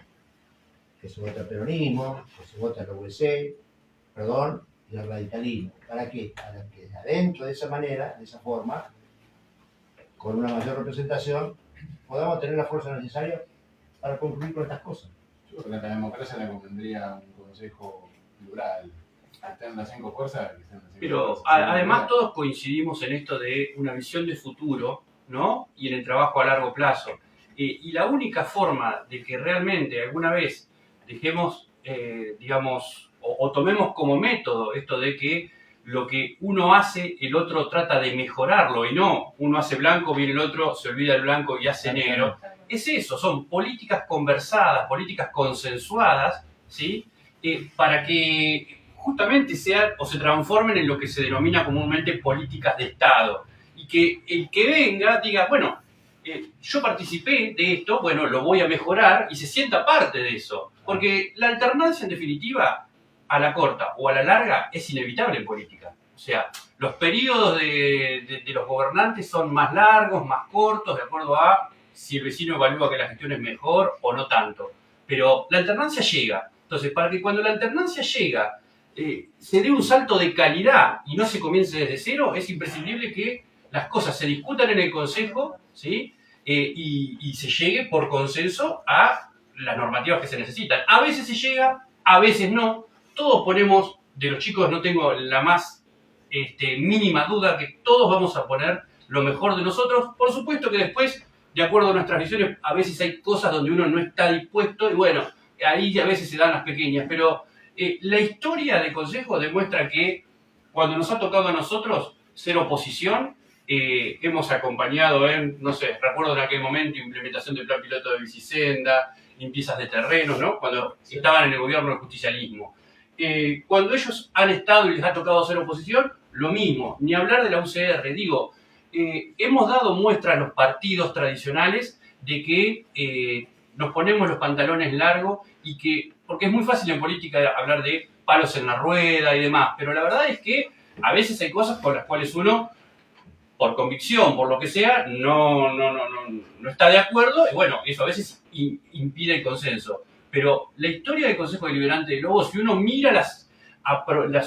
que se vote el peronismo, que se vote el OVC, y el radicalismo. ¿Para qué? Para que de adentro, de esa manera, de esa forma, con una mayor representación, podamos tener la fuerza necesaria para concluir con estas cosas. Yo creo que a la democracia le convendría un consejo plural. Que estén las 5 fuerzas, que estén las 5 Pero fuerzas. además todos coincidimos en esto de una visión de futuro, ¿no? Y en el trabajo a largo plazo. Y la única forma de que realmente alguna vez dejemos, digamos, o tomemos como método esto de que lo que uno hace, el otro trata de mejorarlo, y no uno hace blanco, viene el otro, se olvida el blanco y hace negro. Es eso, son políticas conversadas, políticas consensuadas, ¿sí? Para que justamente sean o se transformen en lo que se denomina comúnmente políticas de Estado. Y que el que venga diga, bueno, yo participé de esto, bueno, lo voy a mejorar y se sienta parte de eso. Porque la alternancia, en definitiva, a la corta o a la larga, es inevitable en política. O sea, los periodos de los gobernantes son más largos, más cortos, de acuerdo a si el vecino evalúa que la gestión es mejor o no tanto. Pero la alternancia llega. Entonces, para que cuando la alternancia llega, se dé un salto de calidad y no se comience desde cero, es imprescindible que las cosas se discutan en el Consejo, ¿sí? Y se llegue por consenso a las normativas que se necesitan. A veces se llega, a veces no. Todos ponemos, de los chicos no tengo la más mínima duda que todos vamos a poner lo mejor de nosotros. Por supuesto que después, de acuerdo a nuestras visiones, a veces hay cosas donde uno no está dispuesto y bueno, ahí a veces se dan las pequeñas, pero la historia del Consejo demuestra que cuando nos ha tocado a nosotros ser oposición, hemos acompañado en, no sé, recuerdo en aquel momento, implementación del plan piloto de Bicisenda, limpiezas de terrenos, ¿no? Cuando estaban en el gobierno del justicialismo. Cuando ellos han estado y les ha tocado ser oposición, lo mismo, ni hablar de la UCR. Digo, hemos dado muestra a los partidos tradicionales de que nos ponemos los pantalones largos y que, porque es muy fácil en política hablar de palos en la rueda y demás, pero la verdad es que a veces hay cosas con las cuales uno, por convicción, por lo que sea, no está de acuerdo, y bueno, eso a veces impide el consenso. Pero la historia del Consejo Deliberante de Lobos, si uno mira las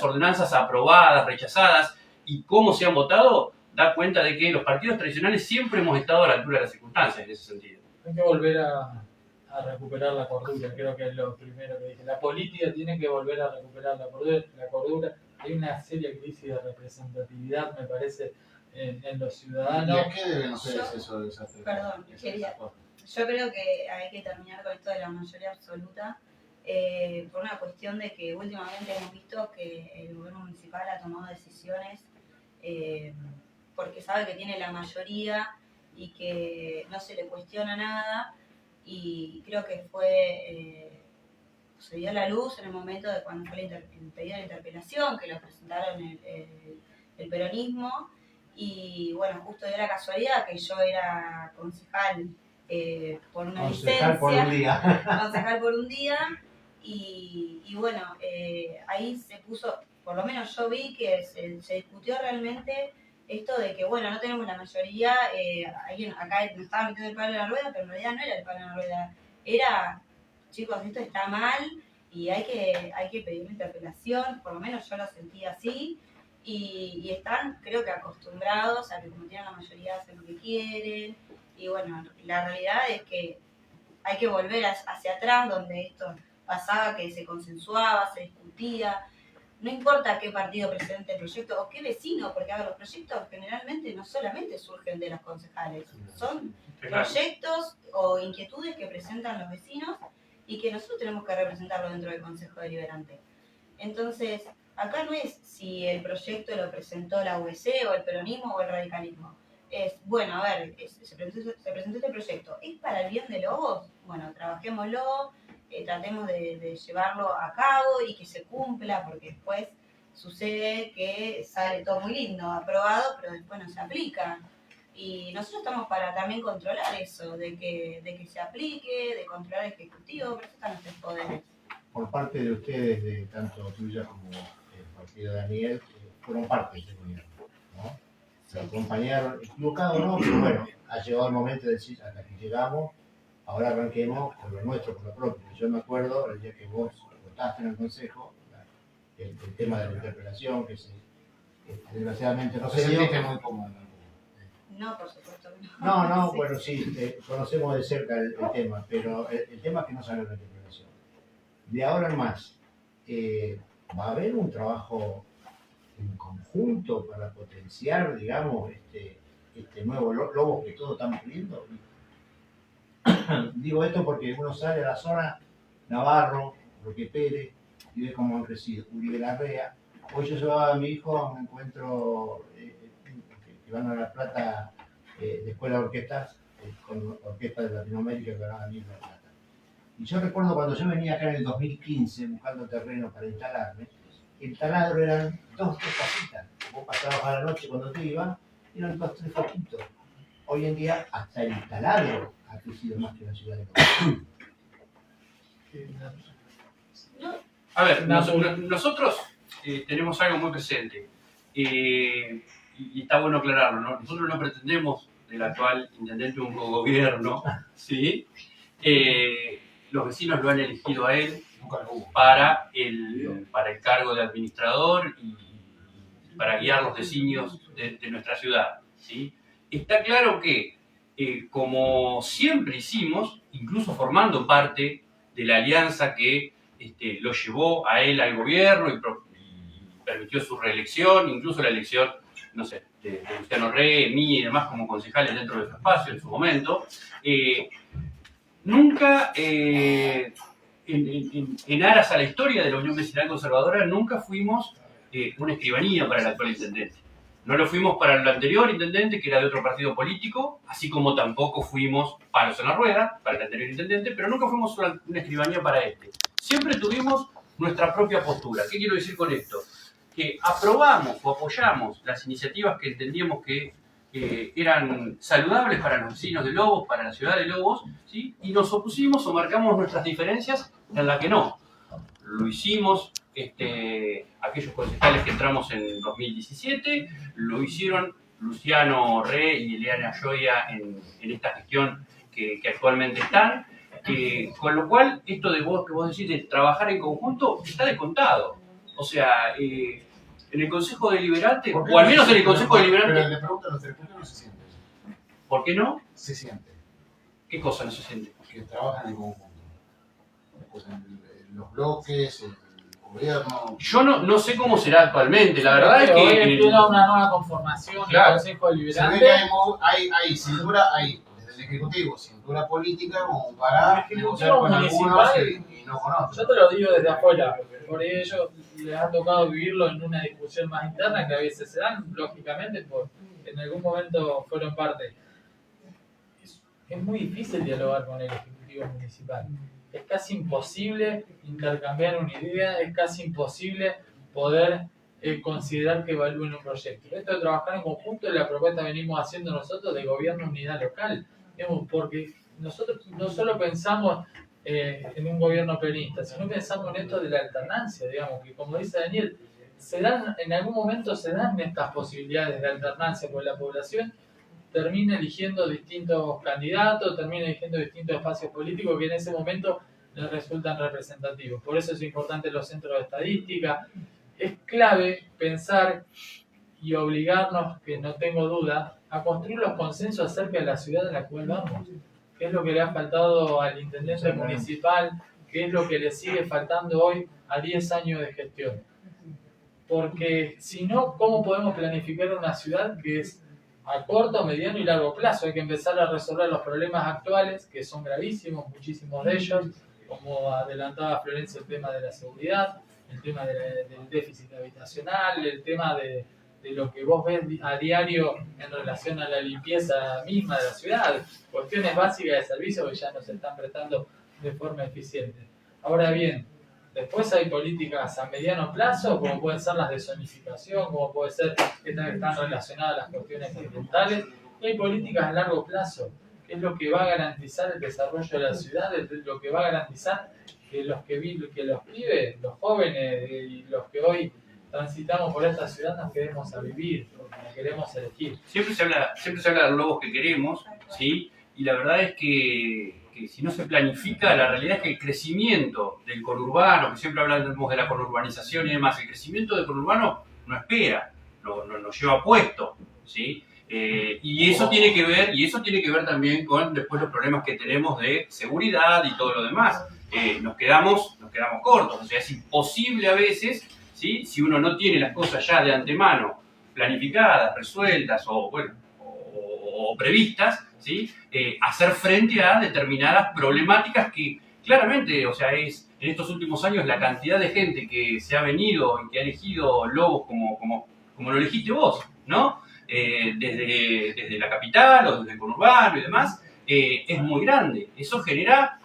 ordenanzas aprobadas, rechazadas y cómo se han votado, da cuenta de que los partidos tradicionales siempre hemos estado a la altura de las circunstancias en ese sentido. Hay que volver a recuperar la cordura, creo que es lo primero que dije. La política tiene que volver a recuperar la cordura. Hay una seria crisis de representatividad, me parece, en los ¿Y ciudadanos. a qué deben ustedes eso de esa Perdón, quería- Yo creo que hay que terminar con esto de la mayoría absoluta por una cuestión de que últimamente hemos visto que el gobierno municipal ha tomado decisiones porque sabe que tiene la mayoría y que no se le cuestiona nada, y creo que se dio a la luz en el momento de cuando fue el pedido de interpelación, que lo presentaron el peronismo, y bueno, justo dio la casualidad que yo era concejal por una Concejal por un licencia, día. concejal por un día, y bueno, ahí se puso, por lo menos yo vi que se discutió realmente esto de que, bueno, no tenemos la mayoría, alguien acá nos estaba metiendo el palo en la rueda, pero en realidad no era el palo en la rueda, era, chicos, esto está mal y hay que pedir una interpelación, por lo menos yo lo sentí así, y están, creo que acostumbrados a que como tienen la mayoría hacen lo que quieren, y bueno, la realidad es que hay que volver hacia atrás, donde esto pasaba, que se consensuaba, se discutía. No importa qué partido presente el proyecto o qué vecino, porque a ver, los proyectos generalmente no solamente surgen de los concejales, son proyectos o inquietudes que presentan los vecinos y que nosotros tenemos que representarlo dentro del Consejo Deliberante. Entonces, acá no es si el proyecto lo presentó la UBC o el peronismo o el radicalismo. Es, bueno, a ver, se presentó este proyecto, ¿es para el bien de Lobos? Bueno, trabajémoslo, tratemos de llevarlo a cabo y que se cumpla, porque después sucede que sale todo muy lindo, aprobado, pero después no se aplica. Y nosotros estamos para también controlar eso, de que se aplique, de controlar el ejecutivo, pero eso están nuestros poderes. Por parte de ustedes, de tanto tuya como el partido de Daniel, fueron parte de este gobierno, ¿no? Se acompañaron, equivocado no, pero bueno, ha llegado el momento de decir, hasta que llegamos, ahora arranquemos con lo nuestro, con lo propio. Yo me acuerdo el día que vos votaste en el Consejo, el tema de la interpelación, que desgraciadamente no No se se dio. sentiste muy cómodo. No, por supuesto que no. No, Sí. bueno, sí, conocemos de cerca el tema, pero el tema es que no salió la interpelación. De ahora en más, va a haber un trabajo en conjunto para potenciar, digamos, este nuevo lobo que todos estamos pidiendo. Digo esto porque uno sale a la zona, Navarro, Roque Pérez, y ve cómo han crecido. Uribe Larrea. Hoy yo llevaba a mi hijo a un encuentro que van a La Plata de escuela de orquestas, con orquestas de Latinoamérica que van a venir a La Plata. Y yo recuerdo cuando yo venía acá en el 2015 buscando terreno para instalarme, el taladro eran 2 o 3 casitas. Vos pasabas a la noche cuando te ibas, eran 2 o 3 foquitos. Hoy en día hasta el taladro ha crecido más que la ciudad de Córdoba. A ver, nosotros tenemos algo muy presente y está bueno aclararlo, ¿no? Nosotros no pretendemos del actual intendente un cogobierno, ¿sí? Los vecinos lo han elegido a él Nunca lo hubo. para el cargo de administrador y para guiar los designios de nuestra ciudad, ¿sí? Está claro que, como siempre hicimos, incluso formando parte de la alianza que lo llevó a él al gobierno y permitió su reelección, incluso la elección, no sé, de Luciano Rey, mí y demás como concejales dentro de su espacio en su momento, nunca, en aras a la historia de la Unión Vecinal Conservadora, nunca fuimos una escribanía para el actual intendente. No lo fuimos para el anterior intendente, que era de otro partido político, así como tampoco fuimos palos en la rueda para el anterior intendente, pero nunca fuimos una escribanía para este. Siempre tuvimos nuestra propia postura. ¿Qué quiero decir con esto? Que aprobamos o apoyamos las iniciativas que entendíamos que eran saludables para los vecinos de Lobos, para la ciudad de Lobos, ¿sí? Y nos opusimos o marcamos nuestras diferencias en la que no. Lo hicimos aquellos concejales que entramos en 2017, lo hicieron Luciano Re y Eliana Gioia en esta gestión que actualmente están, con lo cual esto de que vos decís de trabajar en conjunto está descontado. O sea, en el Consejo Deliberante, o al menos en el Consejo Deliberante... Pero le pregunto a ustedes, ¿por qué no se siente? ¿Por qué no? Se siente. ¿Qué cosa no se siente? Que trabajan en conjunto. Pues en los bloques, el gobierno... Yo no sé cómo será actualmente, la verdad es que... Hoy empieza una nueva conformación Claro. del Consejo Se ve Deliberante. que hay cintura, desde el Ejecutivo, cintura política como para El negociar Ejecutivo con municipal, algunos y no con otros. Yo te lo digo desde afuera, por ello les ha tocado vivirlo en una discusión más interna que a veces se dan, lógicamente, porque en algún momento fueron parte. Es muy difícil dialogar con el Ejecutivo Municipal. Es casi imposible intercambiar una idea, es casi imposible poder considerar que evalúen un proyecto. Esto de trabajar en conjunto es la propuesta que venimos haciendo nosotros de gobierno unidad local, digamos, porque nosotros no solo pensamos en un gobierno peronista, sino pensamos en esto de la alternancia, digamos, que como dice Daniel, en algún momento se dan estas posibilidades de alternancia, porque la población termina eligiendo distintos candidatos, termina eligiendo distintos espacios políticos que en ese momento les resultan representativos. Por eso es importante los centros de estadística. Es clave pensar y obligarnos, que no tengo duda, a construir los consensos acerca de la ciudad en la cual vamos. ¿Qué es lo que le ha faltado al intendente municipal? ¿Qué es lo que le sigue faltando hoy a 10 años de gestión? Porque si no, ¿cómo podemos planificar una ciudad que es a corto, mediano y largo plazo? Hay que empezar a resolver los problemas actuales, que son gravísimos, muchísimos de ellos, como adelantaba Florencia, el tema de la seguridad, el tema del déficit habitacional, el tema de lo que vos ves a diario en relación a la limpieza misma de la ciudad, cuestiones básicas de servicio que ya no se están prestando de forma eficiente. Ahora bien, después hay políticas a mediano plazo, como pueden ser las de zonificación, como puede ser estas que están relacionadas a las cuestiones ambientales, y hay políticas a largo plazo, que es lo que va a garantizar el desarrollo de la ciudad, es lo que va a garantizar que los pibes, los jóvenes y los que hoy transitamos por esta ciudad nos queremos a vivir, porque nos queremos elegir. Siempre se habla de los lobos que queremos, ¿sí? Y la verdad es que si no se planifica, la realidad es que el crecimiento del conurbano, que siempre hablamos de la conurbanización y demás, el crecimiento del conurbano no espera, nos lleva puesto, ¿sí? Y eso tiene que ver también con después los problemas que tenemos de seguridad y todo lo demás. Nos quedamos cortos, o sea, es imposible a veces, ¿sí? Si uno no tiene las cosas ya de antemano planificadas, resueltas o previstas, ¿sí? Hacer frente a determinadas problemáticas que claramente, o sea, es en estos últimos años la cantidad de gente que se ha venido y que ha elegido Lobos como lo elegiste vos, ¿no? Desde la capital o desde el conurbano y demás, es muy grande. Eso genera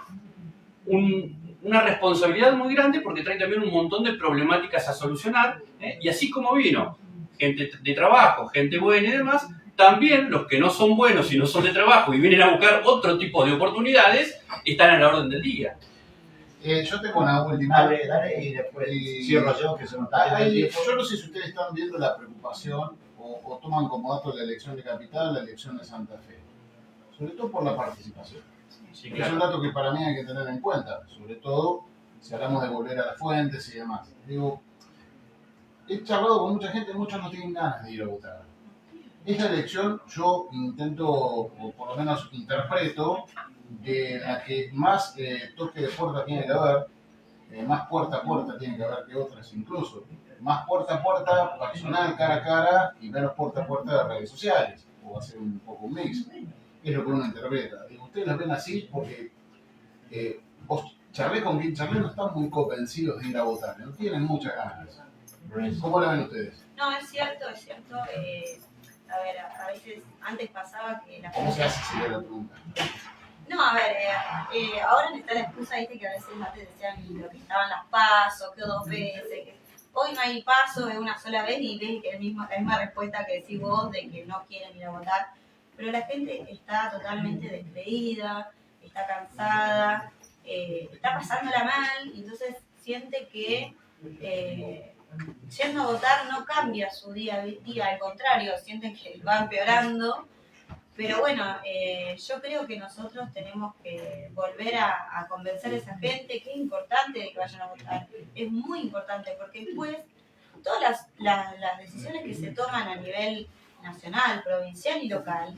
una responsabilidad muy grande porque trae también un montón de problemáticas a solucionar, y así como vino gente de trabajo, gente buena y demás, también los que no son buenos y no son de trabajo y vienen a buscar otro tipo de oportunidades están a la orden del día. Yo tengo una última. Dale y después cierro yo, que se nos está yendo el tiempo. Yo no sé si ustedes están viendo la preocupación o toman como dato la elección de Capital, la elección de Santa Fe, sobre todo por la participación. Sí, Es claro. un dato que para mí hay que tener en cuenta, sobre todo si hablamos de volver a las fuentes y demás. Digo, he charlado con mucha gente, muchos no tienen ganas de ir a votar. Esta elección yo intento, o por lo menos interpreto, de la que más toque de puerta tiene que haber, más puerta a puerta tiene que haber que otras incluso. Más puerta a puerta, personal, cara a cara, y menos puerta a puerta de redes sociales. O va a ser un poco un mix. Es lo que uno interpreta. Digo, ustedes lo ven así porque vos charlé con quien charlé, no están muy convencidos de ir a votar, no tienen muchas ganas. ¿Cómo la ven ustedes? No, es cierto, es cierto. A ver, a veces antes pasaba que la ¿Cómo se hace? Sería la pregunta. No, a ver, ahora está la excusa, viste, que a veces antes decían lo que estaban las pasos, que 2 veces, que hoy no hay paso de una sola vez y ven que la misma respuesta que decís vos de que no quieren ir a votar, pero la gente está totalmente descreída, está cansada, está pasándola mal, y entonces siente que yendo a votar no cambia su día a día, al contrario, sienten que va empeorando. Pero bueno, yo creo que nosotros tenemos que volver a convencer a esa gente que es importante de que vayan a votar. Es muy importante porque después todas las decisiones que se toman a nivel nacional, provincial y local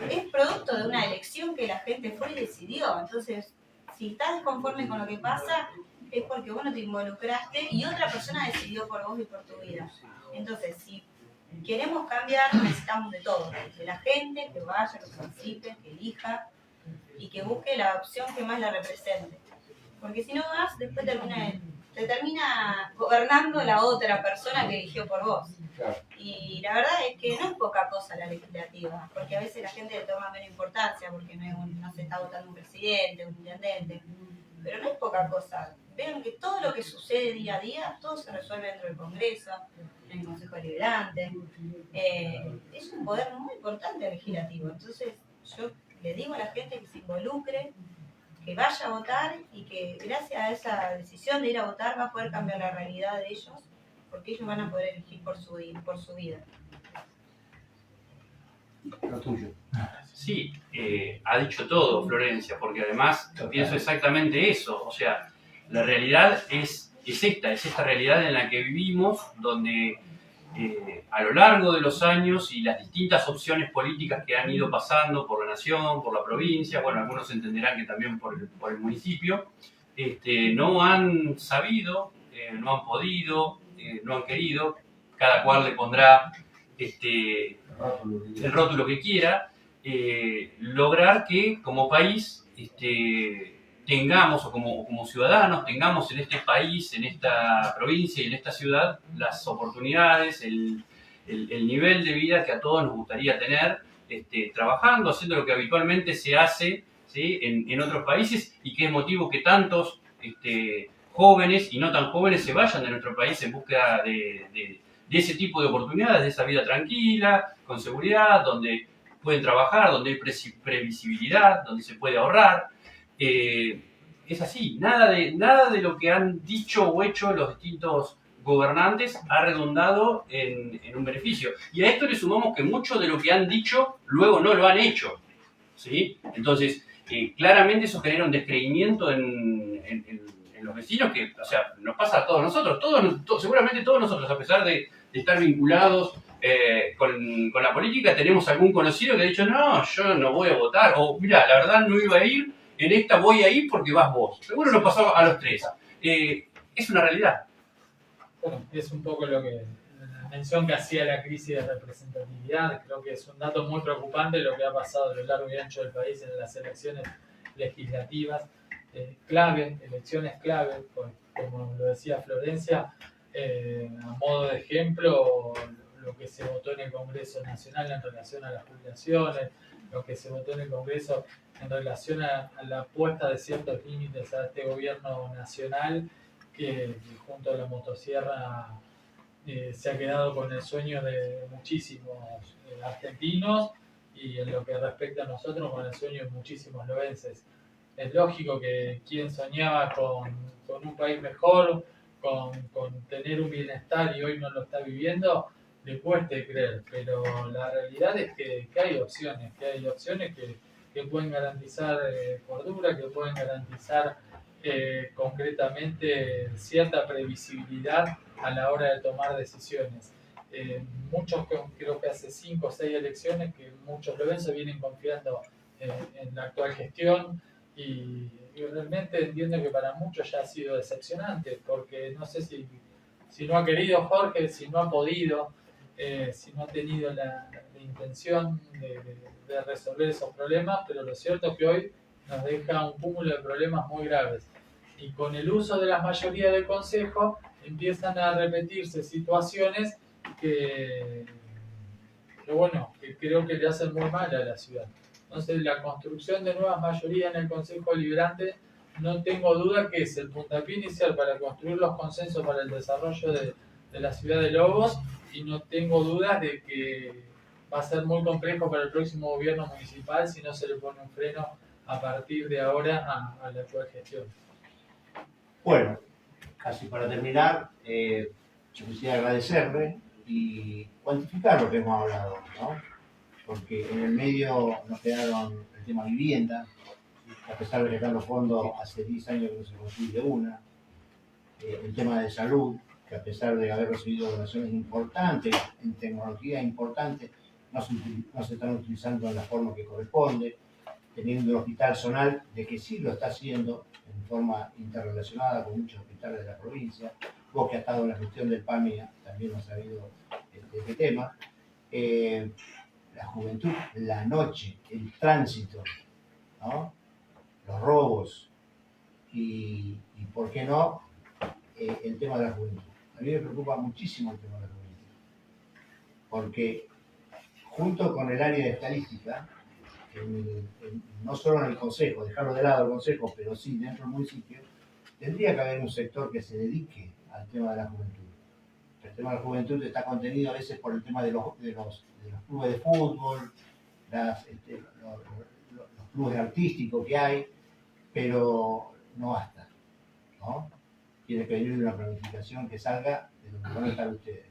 es producto de una elección que la gente fue y decidió. Entonces, si estás desconforme con lo que pasa, es porque vos no te involucraste y otra persona decidió por vos y por tu vida. Entonces, si queremos cambiar, necesitamos de todo, de la gente que vaya, que participe, que elija y que busque la opción que más la represente. Porque si no vas, después te termina gobernando la otra persona que eligió por vos. Claro. Y la verdad es que no es poca cosa la legislativa, porque a veces la gente le toma menos importancia porque no se está votando un presidente, un intendente, pero no es poca cosa. Vean que todo lo que sucede día a día, todo se resuelve dentro del Congreso, en el Consejo Deliberante. Es un poder muy importante el legislativo. Entonces yo le digo a la gente que se involucre, que vaya a votar y que gracias a esa decisión de ir a votar va a poder cambiar la realidad de ellos, porque ellos van a poder elegir por su vida. Lo tuyo. Sí, ha dicho todo Florencia, porque además pienso exactamente eso. O sea, la realidad es esta realidad en la que vivimos, donde a lo largo de los años y las distintas opciones políticas que han ido pasando por la nación, por la provincia, bueno, algunos entenderán que también por el municipio, no han sabido, no han podido, no han querido, cada cual le pondrá el rótulo que quiera, lograr que como país tengamos, o como ciudadanos, tengamos en este país, en esta provincia y en esta ciudad las oportunidades, el nivel de vida que a todos nos gustaría tener, trabajando, haciendo lo que habitualmente se hace, ¿sí?, en otros países, y que es motivo que tantos jóvenes y no tan jóvenes se vayan de nuestro país en búsqueda de ese tipo de oportunidades, de esa vida tranquila, con seguridad, donde pueden trabajar, donde hay previsibilidad, donde se puede ahorrar. Es así, nada de lo que han dicho o hecho los distintos gobernantes ha redundado en un beneficio. Y a esto le sumamos que mucho de lo que han dicho luego no lo han hecho, ¿sí? Entonces, claramente eso genera un descreimiento en los vecinos que, o sea, nos pasa a todos nosotros, seguramente todos nosotros, a pesar de estar vinculados con la política, tenemos algún conocido que ha dicho, no, yo no voy a votar, o mira, la verdad no iba a ir, en esta voy a ir porque vas vos. Seguro nos pasó a los tres. Es una realidad. Bueno, es un poco lo que la mención que hacía la crisis de representatividad. Creo que es un dato muy preocupante lo que ha pasado a lo largo y ancho del país en las elecciones legislativas. Elecciones clave, pues, como lo decía Florencia, a modo de ejemplo, lo que se votó en el Congreso Nacional en relación a las jubilaciones, lo que se votó en el Congreso en relación a la puesta de ciertos límites a este gobierno nacional que junto a la motosierra se ha quedado con el sueño de muchísimos argentinos y en lo que respecta a nosotros con el sueño de muchísimos loenses. Es lógico que quien soñaba con un país mejor, con tener un bienestar y hoy no lo está viviendo, le cueste creer, pero la realidad es que hay opciones, que pueden garantizar cordura, que pueden garantizar concretamente cierta previsibilidad a la hora de tomar decisiones. Creo que hace 5 o 6 elecciones que muchos loenses vienen confiando en la actual gestión y realmente entiendo que para muchos ya ha sido decepcionante, porque no sé si no ha querido Jorge, si no ha podido, si no ha tenido la intención de resolver esos problemas, pero lo cierto es que hoy nos deja un cúmulo de problemas muy graves. Y con el uso de la mayoría del Consejo empiezan a repetirse situaciones que creo que le hacen muy mal a la ciudad. Entonces la construcción de nuevas mayorías en el Consejo Deliberante no tengo duda que es el puntapié inicial para construir los consensos para el desarrollo de la ciudad de Lobos, y no tengo dudas de que va a ser muy complejo para el próximo gobierno municipal si no se le pone un freno a partir de ahora a la actual gestión. Bueno, casi para terminar, yo quisiera agradecerle y cuantificar lo que hemos hablado, ¿no? Porque en el medio nos quedaron el tema vivienda, a pesar de que están los fondos, hace 10 años que no se construye una, el tema de salud, que a pesar de haber recibido donaciones importantes, en tecnología importante, no se están utilizando de la forma que corresponde, teniendo el hospital zonal, de que sí lo está haciendo en forma interrelacionada con muchos hospitales de la provincia. Vos que has estado en la gestión del PAMI también has sabido este tema. La juventud, la noche, el tránsito, ¿no? Los robos y ¿por qué no? El tema de la juventud. A mí me preocupa muchísimo el tema de la juventud, porque junto con el área de estadística, no solo en el consejo, dejarlo de lado el consejo, pero sí dentro del municipio, tendría que haber un sector que se dedique al tema de la juventud. El tema de la juventud está contenido a veces por el tema de los clubes de fútbol, los clubes artísticos que hay, pero no basta, ¿no? Tiene que venir de una planificación que salga de donde van a estar ustedes.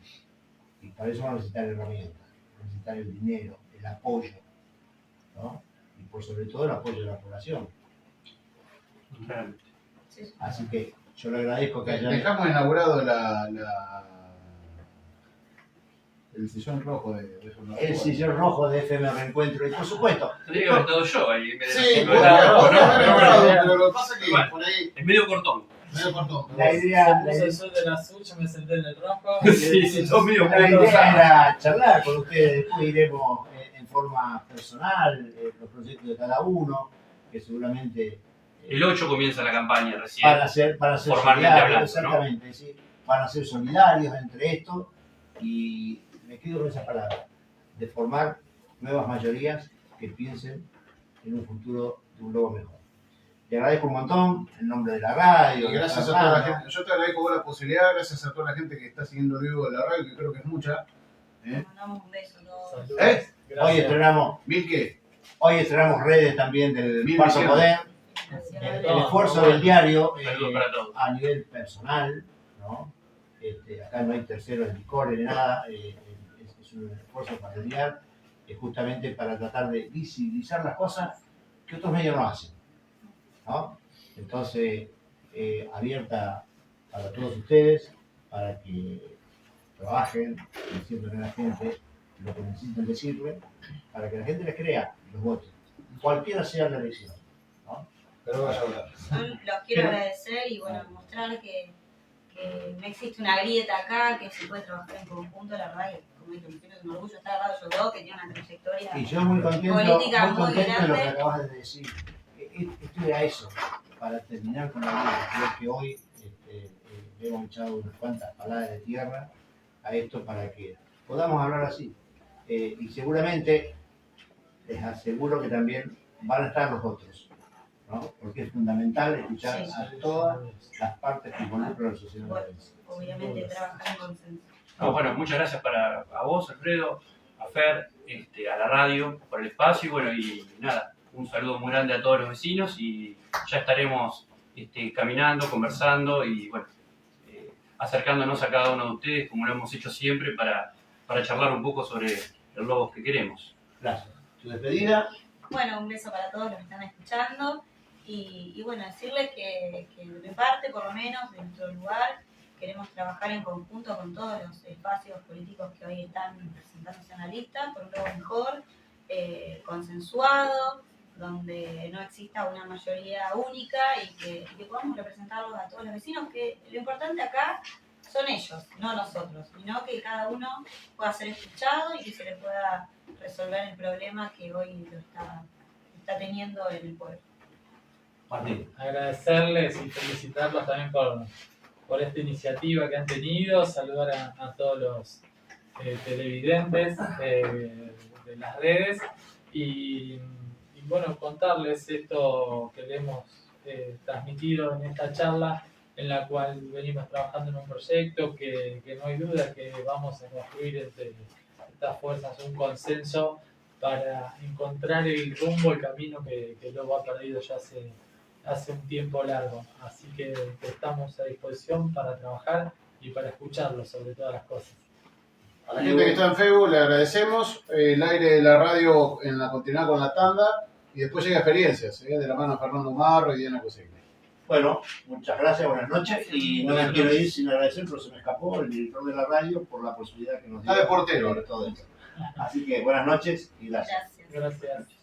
Y para eso van a necesitar herramientas, van a necesitar el dinero, el apoyo, ¿no? Y por sobre todo el apoyo de la población. Claramente. Así que yo le agradezco que hayan... Dejamos inaugurado el sillón rojo de el sillón rojo de FM Reencuentro y por supuesto... Tendría que haber estado yo ahí en vez de Sí, la- pero lo que pasa es que Bueno. por ahí Es medio cortón. medio cortón. La idea, Se puso el sol del azul, yo me senté en el rojo. Sí, sos medio la idea era charlar con ustedes, después iremos en forma personal, los proyectos de cada uno, que seguramente El 8 comienza la campaña recién. para ser formalmente solidarios, hablando, exactamente, ¿sí? Van a ser solidarios entre esto y me quedo con esa palabra, de formar nuevas mayorías que piensen en un futuro de un Lobo mejor. Te agradezco un montón en nombre de la radio. Y gracias a toda la gente. Yo te agradezco por la posibilidad, gracias a toda la gente que está siguiendo el vivo de la radio, que creo que es mucha. Les mandamos un beso a todos. Saludos. ¿Eh? Gracias. ¿Mil qué? Hoy estrenamos redes también del Bien, Cuarto bien. Poder. Nacional. El esfuerzo del diario Saludos para todos. a nivel personal, ¿no? Acá no hay terceros ni core ni nada, es un esfuerzo familiar, justamente para tratar de visibilizar las cosas que otros medios no hacen, ¿no? Entonces, abierta para todos ustedes, para que trabajen diciendo a la gente lo que necesitan decirle, para que la gente les crea y los vote, cualquiera sea la elección, ¿no? Pero vaya a hablar. Yo los quiero agradecer y bueno, mostrar que no existe una grieta acá, que se puede trabajar en conjunto. La verdad que, como dije, me siento un orgullo estar al lado de Yodo, que tiene una trayectoria. Y yo muy contento Política muy de lo que grande. acabas de decir. Estoy a eso, para terminar con la vida. Creo que hoy le hemos echado unas cuantas palabras de tierra a esto para que podamos hablar así. Y seguramente les aseguro que también van a estar los otros, ¿no? Porque es fundamental escuchar Sí. a todas las partes que involucran la sociedad. Bueno, obviamente trabajar en consenso. No, bueno, muchas gracias a vos, Alfredo, a Fer, a la radio, por el espacio y bueno, y nada, un saludo muy grande a todos los vecinos y ya estaremos caminando, conversando y bueno, acercándonos a cada uno de ustedes como lo hemos hecho siempre para charlar un poco sobre los lobos que queremos. Gracias. Tu despedida. Bueno, un beso para todos los que están escuchando y bueno, decirles que de mi parte, por lo menos, de nuestro lugar, queremos trabajar en conjunto con todos los espacios políticos que hoy están presentándose en la lista, por un lado mejor, consensuado, donde no exista una mayoría única y que podamos representarlos a todos los vecinos, que lo importante acá son ellos, no nosotros, sino que cada uno pueda ser escuchado y que se le pueda resolver el problema que hoy lo está teniendo en el pueblo. Martín. Agradecerles y felicitarlos también por esta iniciativa que han tenido, saludar a todos los televidentes de las redes y bueno, contarles esto que le hemos transmitido en esta charla, en la cual venimos trabajando en un proyecto que no hay duda que vamos a construir entre estas fuerzas un consenso para encontrar el rumbo, el camino que el Lobo ha perdido ya hace un tiempo largo. Así que estamos a disposición para trabajar y para escucharlo sobre todas las cosas. A la gente que está en Facebook le agradecemos el aire de la radio en la continuidad con la tanda y después llega experiencias, de la mano de Fernando Marro y Diana Cosegui. Bueno, muchas gracias, buenas noches. Y no me quiero ir sin agradecer, pero se me escapó el director de la radio por la posibilidad que nos dio. Está de portero. Sobre todo esto. Así que buenas noches y gracias. Gracias. Gracias.